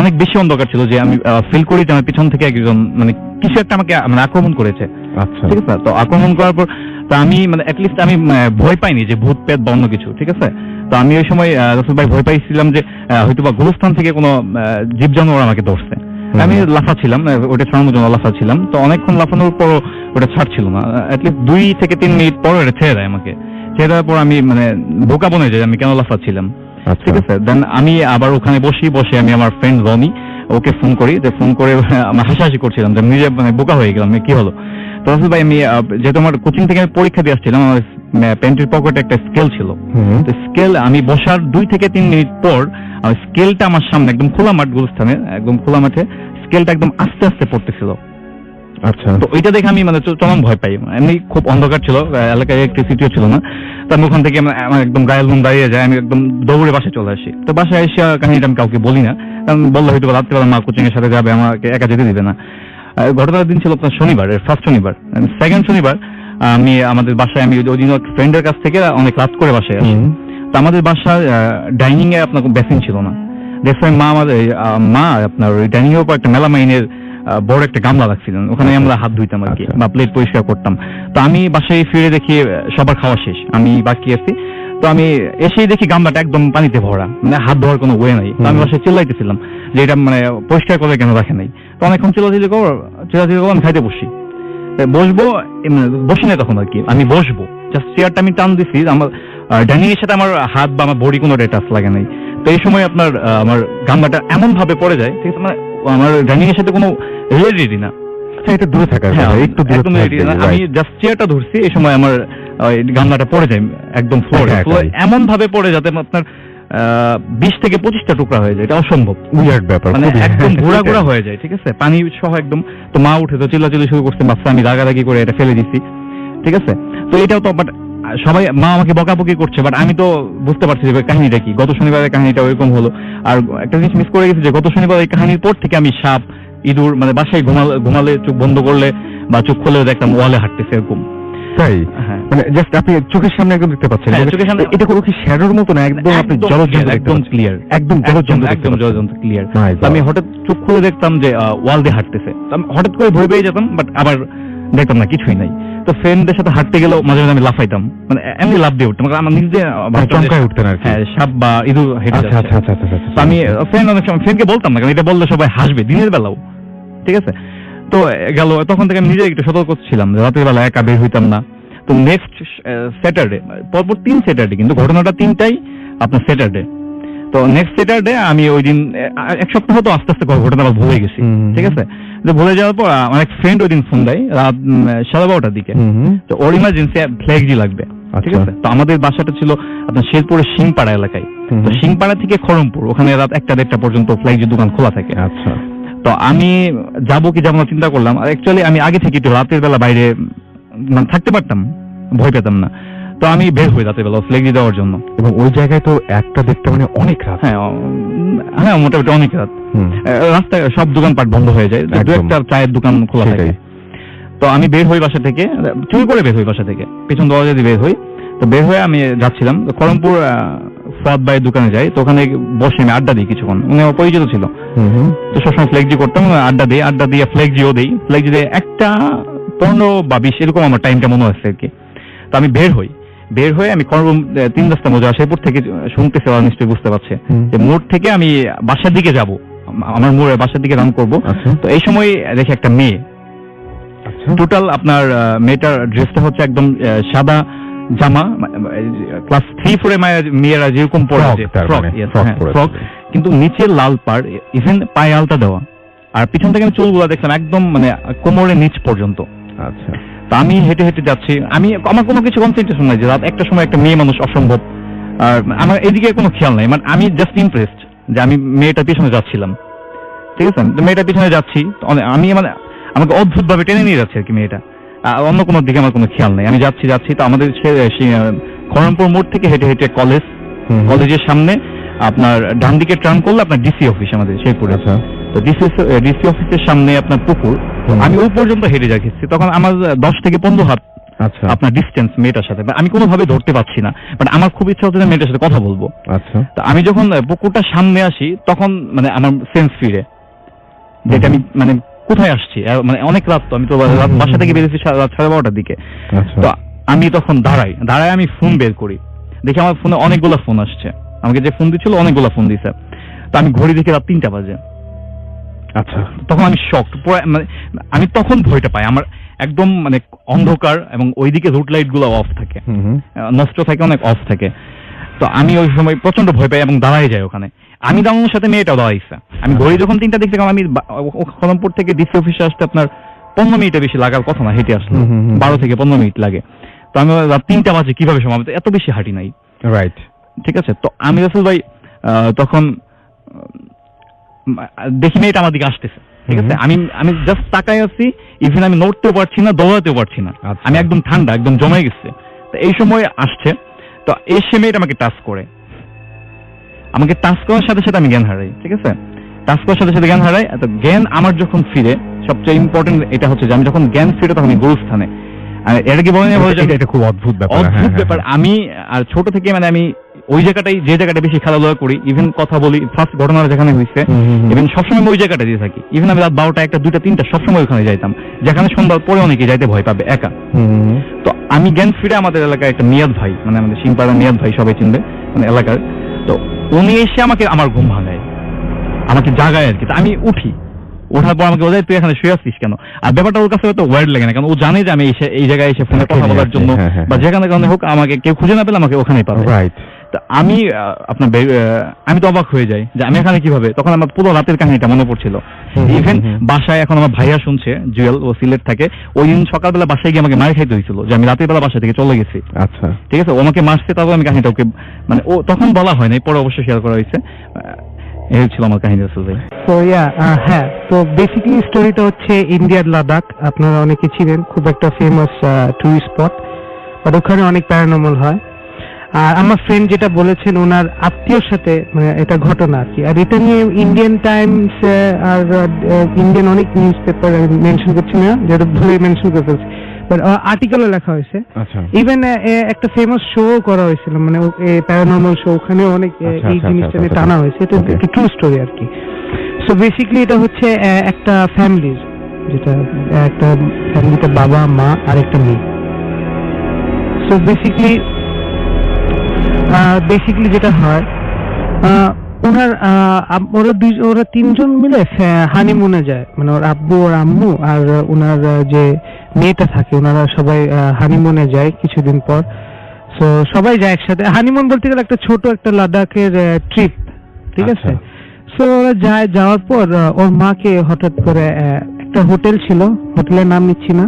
অনেক বেশি অন্ধকার ছিল যে আমি ফিল করি যে আমার পিছন থেকে একজন মানে কিছু একটা আমাকে মানে আক্রমণ করেছে। আচ্ছা, ঠিক আছে, তো আক্রমণ করার পর তো আমি মানে অ্যাটলিস্ট আমি ভয় পাইনি যে ভূত পেট বা অন্য কিছু। ঠিক আছে, তো আমি ওই সময় রাসেল ভাই ভয় পাইছিলাম যে হয়তো বা গুরুস্থান থেকে কোনো জীব জানোয়ার আমাকে ধরছে। আমি লাফাচ্ছিলাম, ওটা ছাড়ানোর জন্য লাফাচ্ছিলাম। তো অনেকক্ষণ লাফানোর পর ওটা ছাড়ছিল না, অ্যাটলিস্ট 2 থেকে 3 মিনিট পর ওটা ছেড়ে দেয় আমাকে। ছেড়ে দেওয়ার পর আমি মানে বোকা বনে যাই আমি কেন লাফাচ্ছিলাম। ঠিক আছে, দেন আমি আবার ওখানে বসে আমি আমার ফ্রেন্ড রনি ওকে ফোন করি, যে ফোন করে আমি হাসাহাসি করছিলাম যে নিজে মানে বোকা হয়ে গেলাম, কি হলো। তো রাসেল ভাই আমি যেহেতু আমার কোচিং থেকে আমি পরীক্ষা দিয়ে আসছিলাম, আমার প্যান্টের পকেটে একটা স্কেল ছিল। তো স্কেল আমি বসার 2 থেকে 3 মিনিট পর স্কেলটা আমার সামনে একদম খোলা মাঠ, গুরুস্থানে একদম খোলা মাঠে স্কেলটা একদম আস্তে আস্তে পড়তেছিল। আচ্ছা, তো ওইটা দেখে আমি মানে চরম ভয় পাই। এমনি খুব অন্ধকার ছিল, এলাকায় ইলেকট্রিসিটিও ছিল না। তো আমি ওখান থেকে আমার একদম গায়ের লোম দাঁড়িয়ে যায়, আমি একদম দৌড়ে বাসায় চলে আসি। তো বাসায় এসে কাহিনীটা আমি কাউকে বলি না, কারণ বললে হয়তো রাত্রিবেলা মা কোচিং এর সাথে যাবে, আমাকে একা যেতে দিবে না। ঘটনার দিন ছিল আপনার শনিবার, ফার্স্ট শনিবার। সেকেন্ড শনিবার আমি আমাদের বাসায় আমি ওই দিন ফ্রেন্ডের কাছ থেকে অনেক রাত করে বাসায় আসি। তো আমাদের বাসায় ডাইনিং এ আপনার বেসিন ছিল না, দেখছেন মা আপনার ওই ডাইনিং এর উপর একটা মেলামাইনের বড় একটা গামলা রাখছিলেন, ওখানে আমরা হাত ধুইতাম আর কি, বা প্লেট পরিষ্কার করতাম। তো আমি বাসায় ফিরে দেখি সবার খাওয়া শেষ, আমি বাকি আছি। তো আমি এসেই দেখি গামলাটা একদম পানিতে ভরা, মানে হাত ধোয়ার কোনো ওয়ে নাই। তো আমি বাসায় চিল্লাইতেছিলাম যে এটা মানে পরিষ্কার করে কেন রাখে নাই। তো অনেকক্ষণ চিল্লাচিল্লি করবো, আমি খাইতে বসি না তখন আর কি, আমি বসবো, জাস্ট চেয়ারটা আমি টান দিছি, আমার ডাইনিং এর সাথে আমার হাত বা আমার বডি কোনো টাচ লাগে নাই। তো এই সময় আপনার আমার গামলাটা এমন ভাবে পড়ে যায়, ঠিক আছে, মানে আমার রানিং এর সাথে কোনো রিলেটেডই না। হ্যাঁ, এটা দূরে থাকার কথা, একটু দূরে একদম ready না। থাকবে, আমি right. জাস্ট চেয়ারটা ধরছি, এই সময় আমার গামলাটা পড়ে যায় একদম ফ্লোরে। হ্যাঁ, এমন ভাবে পড়ে যাতে আপনার 20 থেকে 25টা টুকরা হয়ে যায়, এটা অসম্ভব। উইয়ার্ড ব্যাপার, মানে খুবই। একদম ঘোরা ঘোরা হয়ে যায়, ঠিক আছে, পানি সহ একদম। তো মা উঠে তো চিল্লাচিল্লি শুরু করছে, বাচ্চা আমি রাগারাগি করে এটা ফেলে দিচ্ছি, ঠিক আছে। তো এটাও তো বাট সবাই মা আমাকে বকাবকি করছে, বাট আমি তো বুঝতে পারছি যে কাহিনীটা কি। গত শনিবারের কাহিনীটা ওইরকম হলো। আর একটা জিনিস মিস করে গেছি যে গত শনিবার এই কাহিনীর পর থেকে আমি সাপ, ইঁদুর, মানে বাসায় ঘুমালে চোখ বন্ধ করলে বা চোখ খুলেও দেখতাম ওয়ালে হাঁটতেছে এরকম। তাই হ্যাঁ, মানে জাস্ট আপনি চোখের সামনে একদম দেখতে পাচ্ছেন? হ্যাঁ, মানে চোখের সামনে। এটা কোনো কি শ্যাডোর মতো না, একদম আপনি জলজন্ত একদম ক্লিয়ার, একদম জলজন্ত, একদম জলজন্ত ক্লিয়ার। My God. আমি হঠাৎ চোখ খুলে দেখতাম যে ওয়াল দিয়ে হাঁটতেছে। তো আমি হঠাৎ করে ভয় পেয়ে যেতাম, বাট আবার দেখতাম না কিছুই নাই। তো ফ্রেন্ডদের সাথে হাঁটতে গেলেও মাঝে মাঝে আমি লাফাইতাম, মানে এমনি লাফ দিয়ে উঠতাম, আমার নিজে চমকায় উঠতেন আর কি। হ্যাঁ, সাপ বা ইঁদুর হেঁটে আচ্ছা যাচ্ছে। আচ্ছা আচ্ছা আচ্ছা। তো আমি ফ্রেন্ড অনেক সময় ফ্রেন্ডকে বলতাম না, কারণ এটা বললে সবাই হাসবে দিনের বেলাও, ঠিক আছে। তো গেল, তখন থেকে আমি নিজে একটু সতর্ক ছিলাম যে রাতের বেলা একা বের হইতাম না। তো নেক্সট স্যাটারডে, পরপর 3 স্যাটারডে, কিন্তু ঘটনাটা 3টাই আপনার স্যাটারডে। তো নেক্সট স্যাটারডে আমি ওই দিন 1 সপ্তাহ তো আস্তে আস্তে ঘটনা ভুলে গেছি, ঠিক আছে। তো ভুলে যাওয়ার পর আমার এক ফ্রেন্ড ওই দিন ফোন দেয় রাত 12:30টার দিকে। তো ওর ইমার্জেন্সি ফ্ল্যাগজি লাগবে, ঠিক আছে। তো আমাদের বাসাটা ছিল আপনার শেরপুরের সিংপাড়া এলাকায়। তো সিংপাড়া থেকে খড়মপুর, ওখানে রাত 1টা-1:30টা পর্যন্ত ফ্ল্যাগজি দোকান খোলা থাকে। আচ্ছা। তো আমি যাবো কি যাবো না চিন্তা করলাম। আর অ্যাকচুয়ালি আমি আগে থেকে একটু রাতের বেলা বাইরে মানে থাকতে পারতাম, ভয় পেতাম না। তো আমি বের হই রাতের বেলা ফ্ল্যাগজি দেওয়ার জন্য। এবং ওই জায়গায় তো 1টা-1:30টা মানে অনেক রাত। হ্যাঁ, হ্যাঁ, মোটামুটি অনেক রাত। রাস্তায় সব দোকানপাট বন্ধ হয়ে যায়, দু একটা চায়ের দোকান খোলা থাকে। তো আমি বের হই বাসা থেকে, চুরি করে বের হই বাসা থেকে, পেছন দরজা দিয়ে বের হই। তো বের হয়ে আমি যাচ্ছিলাম খড়মপুর ফাদ ভাইয়ের দোকানে যাই। তো ওখানে বসে আমি আড্ডা দিই কিছুক্ষণ, উনি আমার পরিচিত ছিল। তো সবসময় ফ্ল্যাগজি করতাম, আড্ডা দিয়ে ফ্ল্যাগজিও দিই। ফ্ল্যাগজি দিয়ে 1টা-15 বা 20 এরকম আমার টাইমটা মনে হচ্ছে আর কি। তো আমি বের হয়ে আমি খড়মপুর 3 রাস্তা মজা শেরপুর থেকে শুনতেছে, ওরা নিশ্চয়ই বুঝতে পারছে যে মোড় থেকে আমি বাসার দিকে যাব, আমার মোড়ে বাসার দিকে রান করবো। তো এই সময় দেখি একটা মেয়ে, টোটাল আপনার মেয়েটার ড্রেসটা হচ্ছে একদম সাদা জামা, ক্লাস 3-4 মেয়েরা যেরকম পরে, ফ্রক, কিন্তু নিচে লাল পাড়, ইভেন পায়ে আলতা দেওয়া। আর পিছন থেকে আমি চুলগুলো দেখলাম একদম মানে কোমরের নিচ পর্যন্ত। আচ্ছা। তো আমি হেঁটে হেঁটে যাচ্ছি, আমার কোনো কিছু কনসেন্ট্রেশন নাই যে রাত 1টার সময় একটা মেয়ে মানুষ অসম্ভব। আর আমার এদিকে কোনো খেয়াল নাই, মানে আমি জাস্ট ইমপ্রেসড যে আমি মেয়েটার পিছনে যাচ্ছিলাম, ঠিক আছে। মেয়েটার পিছনে যাচ্ছি, আমি মানে আমাকে অদ্ভুত ভাবে টেনে নিয়ে যাচ্ছে আর কি মেয়েটা, অন্য কোনো দিকে আমার কোনো খেয়াল নাই। আমি যাচ্ছি। তো আমাদের খড়মপুর মোড় থেকে হেঁটে হেঁটে কলেজের সামনে আপনার ডান দিকে টার্ন করলে আপনার ডিসি অফিস আমাদের শেরপুরে। তো ডিসি অফিসের সামনে আপনার পুকুর। আমি ওই পর্যন্ত হেঁটে যাচ্ছি, তখন আমার 10 থেকে 15 হাত আচ্ছা আপনার ডিস্টেন্স মেয়েটার সাথে। আমি কোনোভাবে ধরতে পারছি না, বাট আমার খুব ইচ্ছা হচ্ছে মেয়েটার সাথে কথা বলবো। আচ্ছা। তো আমি যখন পুকুরটার সামনে আসি, তখন মানে আমার সেন্স ফিরে যেটা আমি মানে কোথায় আসছি, মানে অনেক রাত। তো আমি তো বাসা থেকে বেরিয়েছি রাত 12:30টার দিকে। তো আমি তখন দাঁড়াই আমি ফোন বের করি, দেখি আমার ফোনে অনেকগুলো ফোন আসছে। আমাকে যে ফোন দিচ্ছিল অনেকগুলো ফোন দিছে। তো আমি ঘড়ি দেখি রাত 3টা বাজে। আচ্ছা। তখন আমি শকড, মানে আমি তখন ভয়টা পাই। আমার একদম মানে অন্ধকার এবং ওইদিকে রুট লাইট গুলো অফ থাকে, নষ্ট থাকে, অনেক অফ থাকে। তো আমি ওই সময় প্রচন্ড ভয় পাই এবং দাঁড়াই যাই ওখানে। আমি দাঁড়ানোর সাথে মেয়েটাও দাঁড়াইছে। আমি ঘড়ি যখন 3টা দেখছি, কারণ আমি খড়মপুর থেকে ডিসি অফিসে আসতে আপনার 15 মিনিটের বেশি লাগার কথা না, হেঁটে আসলে 12 থেকে 15 মিনিট লাগে। তো আমি রাত 3টা বাজে কিভাবে সময়, এত বেশি হাঁটি নাই, রাইট, ঠিক আছে। তো আমি রাসেল ভাই তখন দেখি মেয়েটা আমার দিকে আসতেছে, ঠিক আছে। আমি জাস্ট তাকায় আছি, ইভেন আমি নড়তেও পারছি না, দৌড়াতেও পারছি না। আমি একদম ঠান্ডা, একদম জমে গেছে। তো এই সময় আসছে, তো এসে মেয়েটা আমাকে টাচ করে। আমাকে টাচ করার সাথে সাথে আমি জ্ঞান হারাই, ঠিক আছে। টাচ করার সাথে সাথে জ্ঞান হারাই। তো জ্ঞান আমার যখন ফিরে, সবচেয়ে ইম্পর্টেন্ট এটা হচ্ছে যে আমি যখন জ্ঞান ফিরে তখন আমি গুরুস্থানে। এর আগে বলেন, এটা খুব অদ্ভুত ব্যাপার। আমি আর ছোট থেকে মানে আমি ওই জায়গাটাই, যে জায়গাটা বেশি খেলাধুলা করি, ইভেন কথা বলি, ফার্স্ট ঘটনা যেখানে হয়েছে, ইভেন সবসময় ওই জায়গাটা দিয়ে থাকি। ইভেন আমি রাত 12টা, 1টা, 2টা, 3টা সবসময় ওখানে যাইতাম, যেখানে সন্ধ্যার পরে অনেকে যাইতে ভয় পাবে একা। তো আমি জ্ঞান ফিরে আমাদের এলাকায় একটা মিয়াদ ভাই, মানে আমাদের সিংপাড়া মিয়াদ ভাই সবাই চিনবে মানে এলাকার। তো উনি এসে আমাকে আমার ঘুম ভাঙায়, আমাকে জাগায় আর কি। আমি উঠি, ওঠার পর আমাকে বলে তুই এখানে শুয়ে আসছিস কেন। আর ব্যাপারটা ওর কাছে হয়তো ওয়ার্ড লাগে না, কারণ ও জানে যে আমি এই জায়গায় এসে ফোনে কথা বলার জন্য বা যেখানে কারণে হোক আমাকে কেউ খুঁজে না পেলে আমাকে ওখানেই পাবে। তো আমি আমি তো অবাক হয়ে যাই যে আমি এখানে কিভাবে, তখন আমার পুরো রাতের কাহিনীটা মনে পড়ছিল। ইভেন বাসায় এখন আমার ভাইয়া শুনছে, জুয়েল, ও সিলেট থাকে, ওই দিন সকালবেলা বাসায় গিয়ে আমাকে মার খাইতে হয়েছিল যে আমি রাতের বেলা বাসা থেকে চলে গেছি। আচ্ছা, ঠিক আছে, ও আমাকে মারছে, তারপর আমি কাহিনীটা ওকে, মানে ও তখন বলা হয় নাই, পরে অবশ্যই শেয়ার করা হয়েছে। এই ছিল আমার কাহিনী রাসেল ভাই। তো হ্যাঁ, তো বেসিক্যালি স্টোরিটা হচ্ছে ইন্ডিয়ার লাদাখ। আপনারা অনেকে ছিলেন, খুব একটা ফেমাস টুরিস্ট স্পট, বাট ওখানে অনেক প্যারানর্মাল হয়। আর আমার ফ্রেন্ড যেটা বলেছেন ওনার আত্মীয়র সাথে, মানে এটা ঘটনা আর কি। আর এটা নিয়ে ইন্ডিয়ান টাইমস আর ইন্ডিয়ান অনেক নিউজ পেপার মেনশন করছি না, যেটা ভুলে মেনশন করে ফেলছি, বাট আর্টিকেলও লেখা হয়েছে। আচ্ছা, ইভেন একটা ফেমাস শো করা হয়েছিল, মানে প্যারানর্মাল শো, ওখানে অনেক এই জিনিসটা নিয়ে টানা হয়েছে। এটা একটা ট্রু স্টোরি আর কি। সো বেসিক্যালি এটা হচ্ছে একটা ফ্যামিলির, যেটা একটা ফ্যামিলিতে বাবা, মা আর একটা মেয়ে। সো বেসিক্যালি যেটা হয়, ওরা তিনজন মিলে হানিমুনে যায়, মানে ওর আব্বু, ওর আম্মু আর ওনার যে মেয়েটা থাকে, ওনারা সবাই হানিমুনে যায় কিছুদিন পর। সো সবাই যায় একসাথে। হানিমুন বলতে গেলে একটা ছোট একটা লাদাখের ট্রিপ, ঠিক আছে। সো ওরা যাওয়ার পর ওর মাকে হঠাৎ করে একটা হোটেল ছিল, হোটেলের নাম নিচ্ছি না,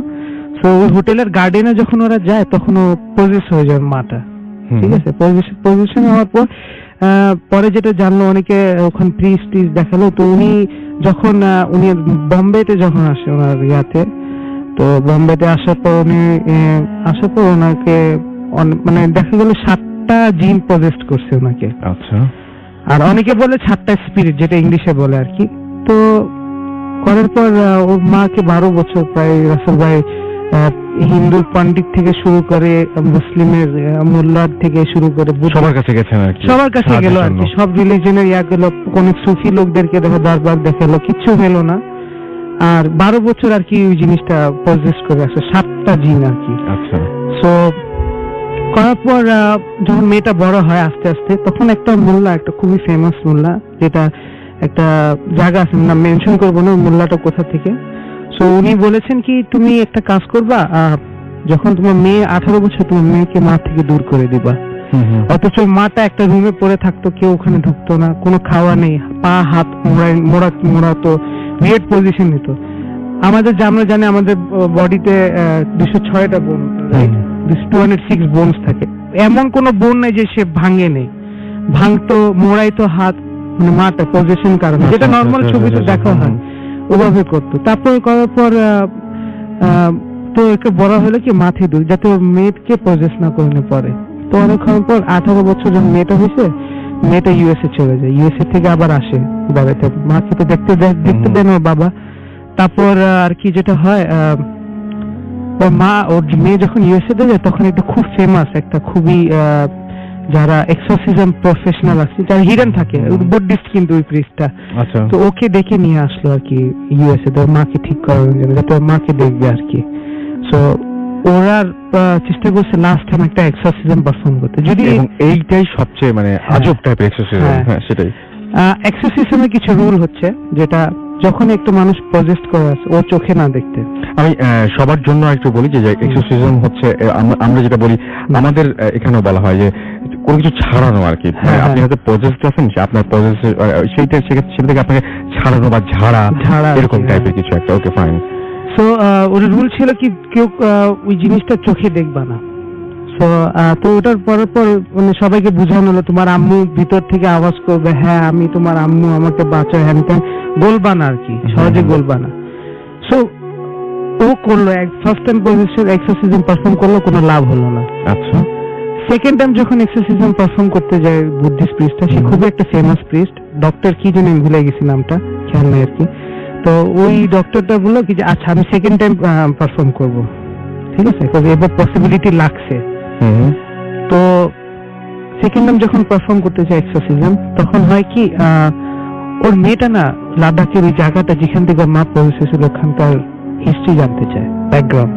সো ওই হোটেলের গার্ডেনে যখন ওরা যায় তখন ও পজেস হয়ে যায়, মাটা, ঠিক আছে। পজিশন হওয়ার পর পরে যেটা জানলো, অনেকে ওখানে প্রিস্ট দেখালো। তো উনি বোম্বেতে যখন আসে ওনার ইয়াতে, তো বোম্বেতে আসার পর ওনাকে মানে দেখা গেল 7টা জিন পজেস্ট করছে ওনাকে। আচ্ছা, আর অনেকে বলে 7টা স্পিরিট, যেটা ইংলিশে বলে আর কি। তো করার পর ওর মাকে 12 বছর প্রায় রাসেল ভাই হিন্দু পণ্ডিত থেকে শুরু করে মুসলিমের মোল্লার থেকে শুরু করে সবার কাছে গেছেন আর কি, সবার কাছে গেল আর কি, সব রিলিজনের গেল, কোন সুফি লোকদেরকে দেখো দরবার দেখালো, কিচ্ছু হলো না। আর 12 বছর আর কি ওই জিনিসটা পজেস করে আসে, 7টা জিন আর কি। আচ্ছা, সো করার পর যখন মেয়েটা বড় হয় আস্তে আস্তে, তখন একটা মোল্লা, একটা খুবই ফেমাস মোল্লা, যেটা একটা জায়গা আছে, না মেনশন করবো না মোল্লাটা কোথা থেকে। সো উনি বলেছেন কি, তুমি একটা কাজ করবা, যখন তোমার মেয়ে 18 বছর, তোমার মেয়েকে মা থেকে দূর করে দিবা। অথচ মাটা একটা রুমে পড়ে থাকতো, কেউ ওখানে ঢুকতো না, কোনো খাওয়া নেই, পা হাত মোড়াতো, উইয়ার্ড পজিশন নিত। আমরা জানি আমাদের বডিতে 206টা বোন, 206 বোনস থাকে, এমন কোনো বোন নাই যে সে ভাঙে নেই, ভাঙতো, মোড়াইতো হাত, মানে মাটা পজিশন কারণে, যেটা নর্মাল ছবিতে দেখা হয় ওভাবে করতো। তারপর করার পর তো একে বড় হলো কি মাথায় দূর, যাতে ওর মেয়েকে পজেস না করে পরে। তো অনেকক্ষণ পর 18 বছর যখন মেয়েটা হয়েছে, মেয়েটা ইউএসএ চলে যায়, ইউএসএ থেকে আবার আসে বাড়িতে, মাকে তো দেখতে দেন ওর বাবা। তারপর আর কি যেটা হয়, ওর মেয়ে যখন ইউএসএ তে যায়, তখন একটা খুব ফেমাস, একটা খুবই যারা এক্সোরসিজম প্রফেশনাল আছে, যারা হিডেন থাকে, বুদ্ধিস্ট কিন্তু ওই প্রিস্টটা। আচ্ছা, তো ওকে ডেকে নিয়ে আসলো আর কি ইউএসএ তে, মাকে ঠিক করানোর জন্য, যাতে ওর মাকে দেখবে আর কি। সো ওরা চেষ্টা করছে লাস্ট টাইম একটা এক্সোরসিজম পারফর্ম করতে, যদি এইটাই সবচেয়ে মানে আজব টাইপের এক্সারসাইজ। হ্যাঁ, সেটাই। এক্সোরসিজমের কিছু রুল হচ্ছে, যেটা যখন একটা মানুষ পজেস্ট করে আছে, ও চোখে না দেখতে। আমি সবার জন্য একটু বলি যে এক্সোরসিজম হচ্ছে, আমরা যেটা বলি, আমাদের এখানেও বলা হয় যে কোনো কিছু ছাড়ানো আর কি। আপনি হয়তো পজেস্ট আছেন, আপনার পজেস সেটা থেকে আপনাকে ছাড়ানো বা ঝাড়া, এরকম টাইপের কিছু একটা। ওকে, ফাইন। সো ওর রুল ছিল কি, কেউ ওই জিনিসটা চোখে দেখবা না। তো ওটার পরের পর মানে সবাইকে বোঝানো হলো, তোমার আম্মু ভিতর থেকে আওয়াজ করবে, হ্যাঁ আমি তোমার আম্মু, আমাকে বাঁচাও, হ্যান ত্যান, বলবা না আর কি, সহজে বলবা না। সো ও করলো, first time position exercise perform করলো, কোনো লাভ হলো না। আচ্ছা, সেকেন্ড টাইম যখন এক্সারসাইজ পারফর্ম করতে যায় বুদ্ধিস্ট প্রিস্টটা, সে খুবই একটা ফেমাস প্রিস্ট, ডক্টর কি জানি ভুলে গেছি নামটা, খেয়াল নাই আর কি। তো ওই ডক্টরটা বললো কি যে আচ্ছা আমি সেকেন্ড টাইম পারফর্ম করব, ঠিক আছে, এবার পসিবিলিটি লাগছে। তো সেকেন্ড টাইম যখন পারফর্ম করতে চাই এক্সারসাইজ, তখন হয় কি, ওর মেয়েটা না লাদাখের ওই জায়গাটা যেখান থেকে মা পৌঁছেছিল, ওখানকার হিস্ট্রি জানতে চায়, ব্যাকগ্রাউন্ড।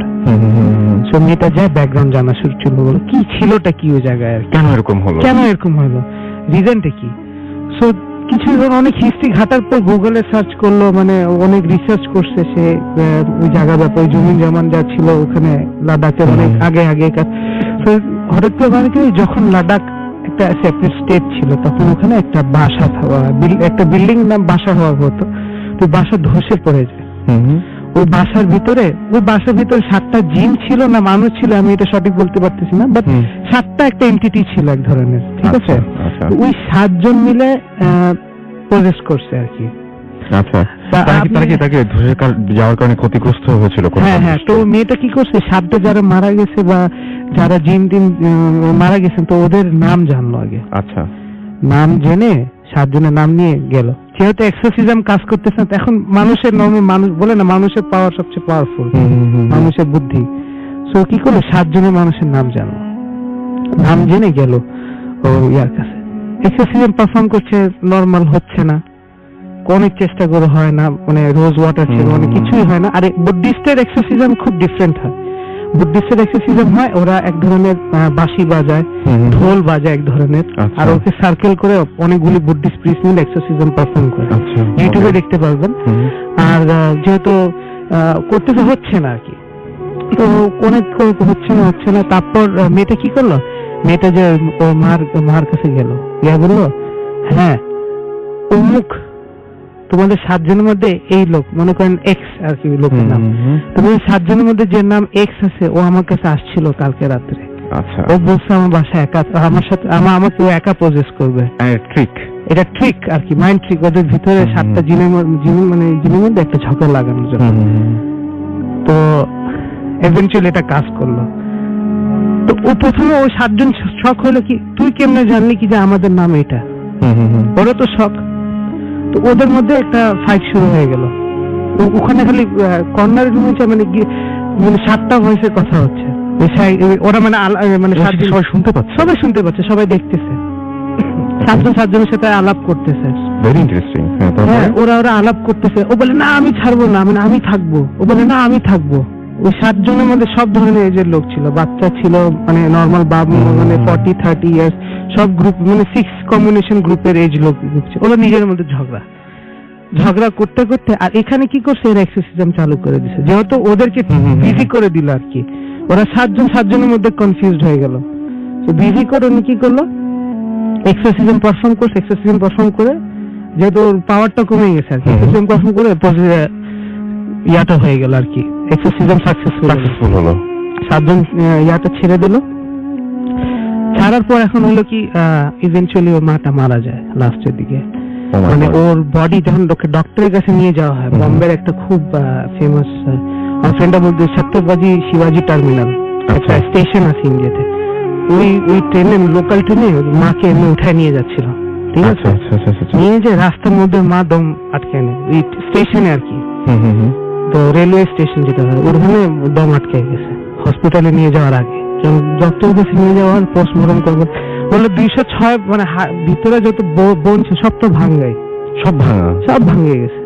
সো মেয়েটা যায়, ব্যাকগ্রাউন্ড জানা শুরু করলো, কি ছিলটা কি ওই জায়গায়, কেন এরকম হলো, রিজনটা কি। সো কিছু অনেক হিস্ট্রি ঘাটার পর গুগলে সার্চ করলো, মানে অনেক রিসার্চ করছে সে ওই জায়গা ব্যাপারে, জমিন জমান যা ছিল ওখানে লাদাখের অনেক আগে। হঠাৎ করে মানে কি, যখন লাদাখ একটা সেপারেট স্টেট ছিল, তখন ওখানে একটা বাসা একটা বিল্ডিং নাম বাসা হওয়া হতো। তো বাসা ধসে পড়ে যায়। ওই বাসার ভিতরে 7টা জিন ছিল না মানুষ ছিল, আমি এটা সঠিক বলতে পারতেছি না, বাট 7টা একটা এন্টিটি ছিল এক ধরনের, ঠিক আছে? আচ্ছা। ওই 7 জন মিলে প্রজেস করছে আর কি। আচ্ছা, তা তাকে ধসে যাওয়ার কারণে ক্ষতিগ্রস্ত হয়েছিল? হ্যাঁ, তো মেয়েটা কি করছে, 7টা যারা মারা গেছে বা যারা জিন টিন মারা গেছেন, তো ওদের নাম জানলো আগে। আচ্ছা, নাম জেনে 7 জনের নাম নিয়ে গেল। যেহেতু এক্সোসিজম কাজ করতেছে না, এখন মানুষের মানুষ বলে না, মানুষের পাওয়ার সবচেয়ে পাওয়ারফুল, মানুষের বুদ্ধি। সো কি করলো, 7 জনের মানুষের নাম জানলো, নাম জেনে গেল ও ইয়ার কাছে। এক্সোসিজম পারফর্ম করছে, নর্মাল হচ্ছে না, অনেক চেষ্টা করে হয় না, মানে রোজ ওয়াটার ছিল, মানে কিছুই হয় না। আরে বুদ্ধিস্টের এক্সোসিজম খুব ডিফারেন্ট হয়। বুদ্ধিস্টের এক্সোসিজম হয় ওরা এক ধরনের বাঁশি বাজায়, ঢোল বাজায় এক ধরনের, আর ওকে সার্কেল করে অনেকগুলি বুদ্ধিস্ট প্রিস্ট মিলে এক্সোসিজম পারফর্ম করে। ইউটিউবে দেখতে পারবেন। আর যেহেতু করতে তো হচ্ছে না আর কি, তো অনেক হচ্ছে না। তারপর মেয়েটা কি করলো, মেয়েটা যে ওর মার কাছে গেল, গিয়ে বললো, হ্যাঁ অমুক তোমাদের 7 জনের মধ্যে এই লোক, মনে করেন এক্স আর কি লোকের নাম, তোমাদের 7 জনের মধ্যে যে নাম এক্স আছে, ও আমার কাছে আসছিল কালকে রাত্রে। আচ্ছা, ও বলছে আমার বাসায় একা, আমার সাথে আমাকে ও একা প্রজেস করবে। এটা ট্রিক আর কি, মাইন্ড ট্রিক। ওদের ভিতরে 7টা জিনের মধ্যে একটা ঝগড়া লাগানোর জন্য। তো এভেন্চুয়ালি এটা কাজ করলো। তো ও প্রথমে ওই 7 জন শক হলো কি, তুই কেমনে জানলি কি যে আমাদের নাম এটা? ওরা তো শক। তো ওদের মধ্যে একটা ফাইট শুরু হয়ে গেল। ওখানে খালি কর্নারের রুমে মানে 7টা ভয়েসের কথা হচ্ছে। ওরা মানে সবাই শুনতে পাচ্ছে, সবাই দেখতেছে, 7 জনের সাথে আলাপ করতেছে। Very interesting. হ্যাঁ, ওরা আলাপ করতেছে। ও বলে না আমি ছাড়বো না, মানে আমি থাকবো। ও বলে না আমি থাকবো। ওই 7 জনের মধ্যে সব ধরনের এজের লোক ছিল, বাচ্চা ছিল, মানে নর্মাল বাবু, মানে 40-30 ইয়ার্স, সব গ্রুপ, মানে 6 কম্বিনেশন গ্রুপের এজ লোক ছিল। ওরা নিজের মধ্যে ঝগড়া করতে করতে, আর এখানে কি করছে, এর এক্সোসিজম চালু করে দিছে, যেহেতু ওদেরকে বিজি করে দিল আর কি। ওরা 7 জনের মধ্যে কনফিউজড হয়ে গেল। তো বিজি করে উনি কি করলো, এক্সোসিজম পারফর্ম করছে। এক্সোসিজম পারফর্ম করে, যেহেতু ওর পাওয়ারটা কমে গেছে আর কি, এক্সোসিজম পারফর্ম করে ইয়াটা হয়ে গেল আর কি, এক্সোসিজম সাকসেসফুল হলো। 7 জন ইয়াটা ছেড়ে দিল। ছাড়ার পর এখন হলো কি, ইভেন্চুয়ালি ওর মাটা মারা যায় লাস্টের দিকে। মানে ওর বডি যখন ডক্টরের কাছে নিয়ে যাওয়া হয়, বম্বের একটা খুব ফেমাস, আমার ফ্রেন্ডরা বলতে, ছত্রবাজি শিবাজি টার্মিনাল একটা স্টেশন আছে ইন্ডিয়াতে, ওই ট্রেনে, লোকাল ট্রেনে মাকে এমনি উঠায় নিয়ে যাচ্ছিল, ঠিক আছে? নিয়ে যে রাস্তার মধ্যে মা দম আটকে নেয়, ওই স্টেশনে আর কি, তো রেলওয়ে স্টেশন যেটা হয়, ওখানে দম আটকে গেছে। হসপিটালে নিয়ে যাওয়ার আগে ডক্টর কাছে নিয়ে যাওয়ার, পোস্টমর্টম করবেন বললো 206, মানে ভিতরে যত বোন ছিল সব তো সব ভাঙে গেছে।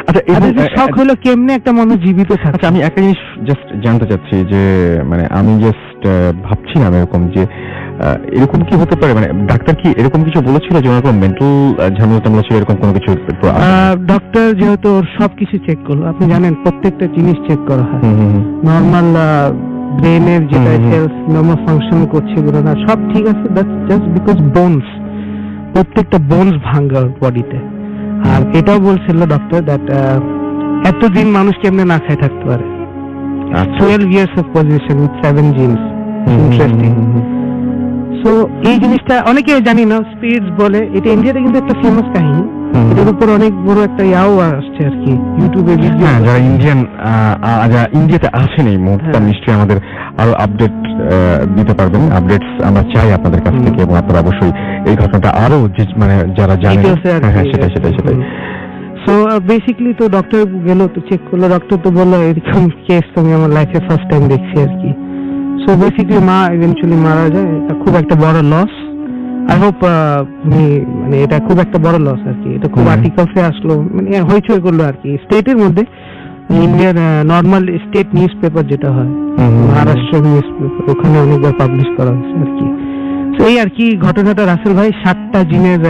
আচ্ছা, শখ হলো কেমনে একটা মানুষ জীবিত থাকে। আচ্ছা, আমি একটা জিনিস জাস্ট জানতে চাচ্ছি যে, মানে আমি জাস্ট ভাবছিলাম এরকম যে, এরকম কি হতে পারে, মানে ডাক্তার কি এরকম কিছু বলেছিল যে ওনার কোনো মেন্টাল ঝামেলা ছিল, এরকম কোনো কিছু? ডক্টর যেহেতু ওর সবকিছু চেক করলো, আপনি জানেন প্রত্যেকটা জিনিস চেক করা হয়, নর্মাল ব্রেনের যেটা সেলস নর্মাল ফাংশন করছে এগুলো না, সব ঠিক আছে, দ্যাটস জাস্ট বিকজ বোনস, প্রত্যেকটা বোনস ভাঙা বডিতে। আর এটাও বলছিল ডক্টর দ্যাট এতদিন মানুষ কেমনে না খায় থাকতে পারে। 12 years of position with 7 genes. Interesting. So এই জিনিসটা অনেকে জানি না, স্পিরিটস বলে, এটা ইন্ডিয়াতে কিন্তু একটা ফেমাস কাহিনী, এটার উপর অনেক বড় একটা ইয়াও আসছে আর কি ইউটিউবে ভিডিও। হ্যাঁ, যারা ইন্ডিয়াতে আছেন এই মুহূর্তে, নিশ্চয়ই আমাদের আরো আপডেট দিতে পারবেন। আপডেটস আমরা চাই আপনাদের কাছ থেকে, এবং আপনারা অবশ্যই এই ঘটনাটা আরো মানে যারা জানেন, সেটাই। সো বেসিক্যালি তো ডক্টর গেল, তো চেক করলো, ডক্টর তো বললো এরকম কেস তো আমি আমার লাইফে ফার্স্ট টাইম দেখছি আর কি। সো বেসিক্যালি মা ইভেন্চুয়ালি মারা যায়, এটা খুব একটা বড় লস। আই হোপ মানে এটা খুব একটা বড় লস আর কি, এটা খুব আর্টিকেলসে আসলো, মানে হইচই করলো আর কি স্টেটের মধ্যে। ইন্ডিয়ার নর্মাল স্টেট নিউজ পেপার যেটা হয়, মহারাষ্ট্র নিউজ পেপার, ওখানে অনেকবার পাবলিশ করা হয়েছে আর কি। তো এই আর কি ঘটনাটা রাসেল ভাই, 7টা জিনের